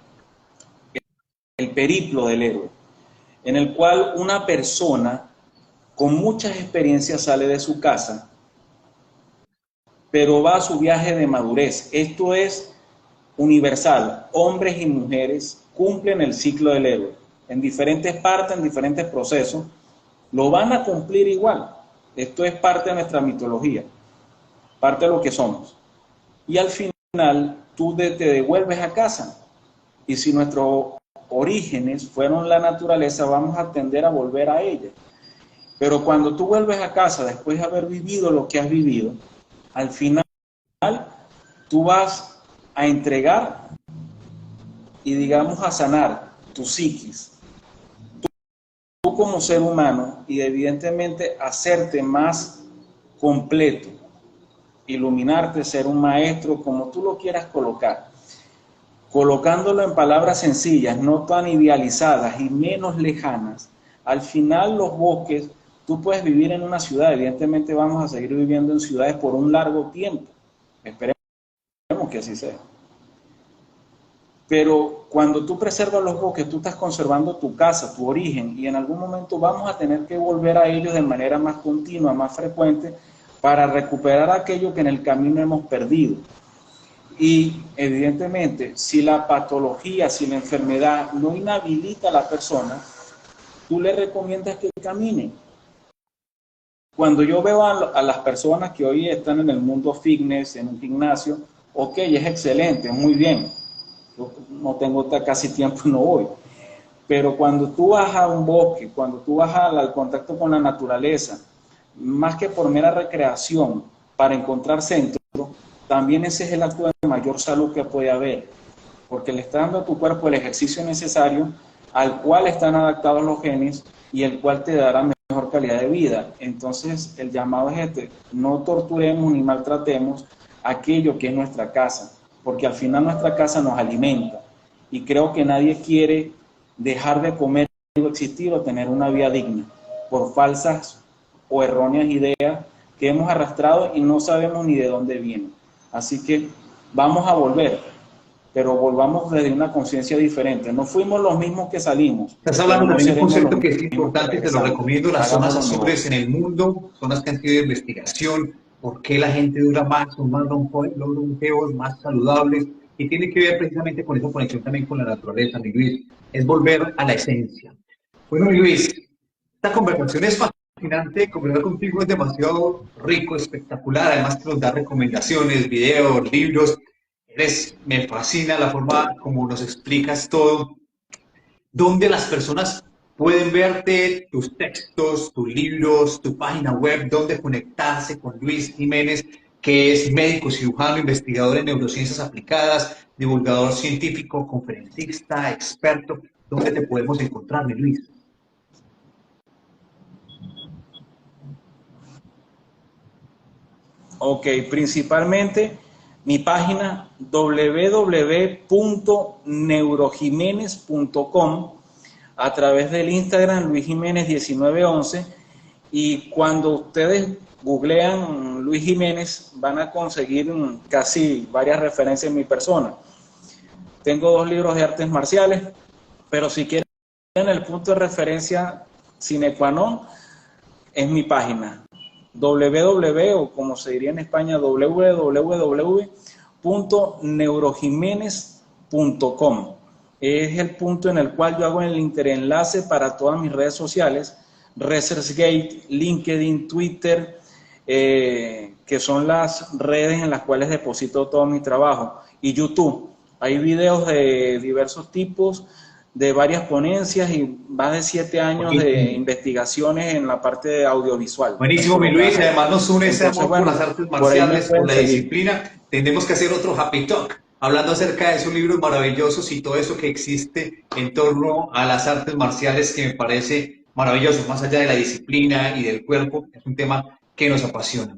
el periplo del héroe, en el cual una persona con muchas experiencias sale de su casa, pero va a su viaje de madurez. Esto es universal. Hombres y mujeres cumplen el ciclo del héroe. En diferentes partes, en diferentes procesos, lo van a cumplir igual. Esto es parte de nuestra mitología, parte de lo que somos. Y al final, tú te devuelves a casa. Y si nuestros orígenes fueron la naturaleza, vamos a tender a volver a ella. Pero cuando tú vuelves a casa después de haber vivido lo que has vivido, al final tú vas a entregar y digamos a sanar tu psiquis, tú como ser humano, y evidentemente hacerte más completo, iluminarte, ser un maestro, como tú lo quieras colocar, colocándolo en palabras sencillas, no tan idealizadas y menos lejanas. Al final los bosques, tú puedes vivir en una ciudad, evidentemente vamos a seguir viviendo en ciudades por un largo tiempo, esperemos que así sea. Pero cuando tú preservas los bosques, tú estás conservando tu casa, tu origen, y en algún momento vamos a tener que volver a ellos de manera más continua, más frecuente, para recuperar aquello que en el camino hemos perdido. Y evidentemente, si la patología, si la enfermedad no inhabilita a la persona, tú le recomiendas que camine. cuando yo veo a las personas que hoy están en el mundo fitness, en un gimnasio, ok, es excelente, muy bien. Yo no tengo casi tiempo, no voy. Pero cuando tú vas a un bosque, cuando tú vas al contacto con la naturaleza, más que por mera recreación, para encontrar centro, también ese es el acto de mayor salud que puede haber, porque le está dando a tu cuerpo el ejercicio necesario, al cual están adaptados los genes y el cual te dará mejor calidad de vida. Entonces, el llamado es este: no torturemos ni maltratemos aquello que es nuestra casa, porque al final nuestra casa nos alimenta, y creo que nadie quiere dejar de comer, existir o tener una vida digna por falsas o erróneas ideas que hemos arrastrado y no sabemos ni de dónde vienen. Así que vamos a volver, pero volvamos desde una conciencia diferente. No fuimos los mismos que salimos. Estás hablando No también de un seremos concepto los que es mismos que importante, te lo regresamos. recomiendo, las zonas Hagámoslo mejor. azules en el mundo, zonas que han sido de investigación, por qué la gente dura más, son más longevos, más saludables, y tiene que ver precisamente con esa conexión también con la naturaleza, mi Luis, es volver a la esencia. Bueno, mi Luis, esta conversación es fascinante, conversar contigo es demasiado rico, espectacular, además que nos da recomendaciones, videos, libros, me fascina la forma como nos explicas todo. ¿Dónde las personas pueden verte, tus textos, tus libros, tu página web, dónde conectarse con Luis Jiménez, que es médico, cirujano, investigador en neurociencias aplicadas, divulgador científico, conferencista, experto? ¿Dónde te podemos encontrar, mi Luis? Ok, principalmente mi página www.neurojimenez.com, a través del Instagram Luis Jiménez 1911, y cuando ustedes googlean Luis Jiménez van a conseguir casi varias referencias en mi persona. Tengo 2 libros de artes marciales, pero si quieren el punto de referencia sine qua non es mi página www, o como se diría en España, www.neurojimenez.com. Es el punto en el cual yo hago el interenlace para todas mis redes sociales: ResearchGate, LinkedIn, Twitter, que son las redes en las cuales deposito todo mi trabajo, y YouTube. Hay videos de diversos tipos, de varias ponencias y más de 7 años de investigaciones en la parte de audiovisual. Buenísimo, mi Luis. Además nos une ese amor por las artes marciales, por la seguir. disciplina. Tendremos que hacer otro Happy Talk, hablando acerca de esos libros maravillosos y todo eso que existe en torno a las artes marciales, que me parece maravilloso, más allá de la disciplina y del cuerpo. Es un tema que nos apasiona.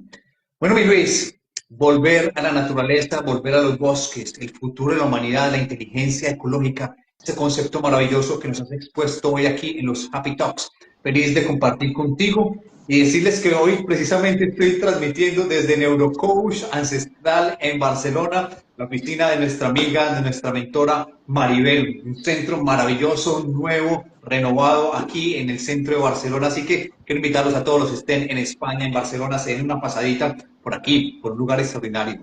Bueno, mi Luis, volver a la naturaleza, volver a los bosques, el futuro de la humanidad, la inteligencia ecológica, ese concepto maravilloso que nos has expuesto hoy aquí en los Happy Talks. Feliz de compartir contigo y decirles que hoy precisamente estoy transmitiendo desde Neurocoach Ancestral en Barcelona, la oficina de nuestra amiga, de nuestra mentora Maribel, un centro maravilloso, nuevo, renovado aquí en el centro de Barcelona. Así que quiero invitarlos a todos los que estén en España, en Barcelona, se den una pasadita por aquí, por un lugar extraordinario.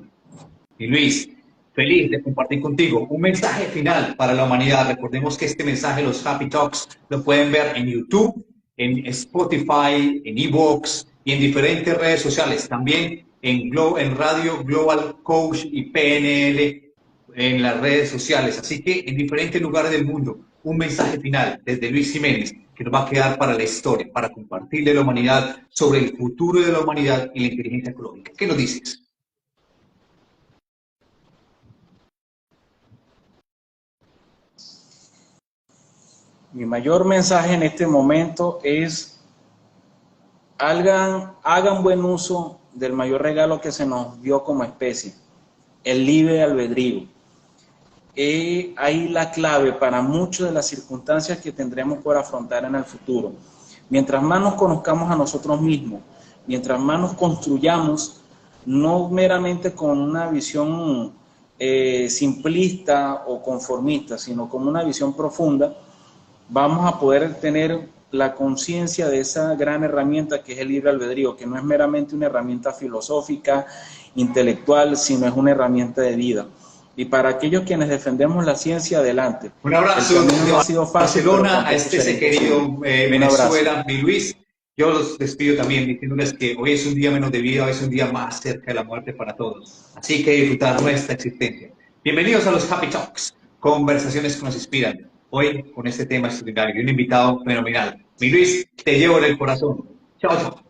Y Luis, feliz de compartir contigo un mensaje final para la humanidad. Recordemos que este mensaje, los Happy Talks, lo pueden ver en YouTube, en Spotify, en eBooks y en diferentes redes sociales. También en Radio Global Coach y PNL en las redes sociales. Así que en diferentes lugares del mundo, un mensaje final desde Luis Jiménez que nos va a quedar para la historia, para compartirle a la humanidad sobre el futuro de la humanidad y la inteligencia ecológica. ¿Qué nos dices? Mi mayor mensaje en este momento es: hagan buen uso del mayor regalo que se nos dio como especie, el libre albedrío. Ahí la clave para muchas de las circunstancias que tendremos por afrontar en el futuro. Mientras más nos conozcamos a nosotros mismos, mientras más nos construyamos, no meramente con una visión simplista o conformista, sino con una visión profunda, vamos a poder tener la conciencia de esa gran herramienta que es el libre albedrío, que no es meramente una herramienta filosófica, intelectual, sino es una herramienta de vida. Y para aquellos quienes defendemos la ciencia, adelante. Un abrazo no ha sido fácil, Barcelona, a este querido Venezuela, mi Luis. Yo los despido también diciéndoles que hoy es un día menos de vida, hoy es un día más cerca de la muerte para todos. Así que disfrutar nuestra existencia. Bienvenidos a los Happy Talks, conversaciones que nos inspiran. Hoy con este tema extraordinario y un invitado fenomenal. Mi Luis, te llevo en el corazón. Chao, chao.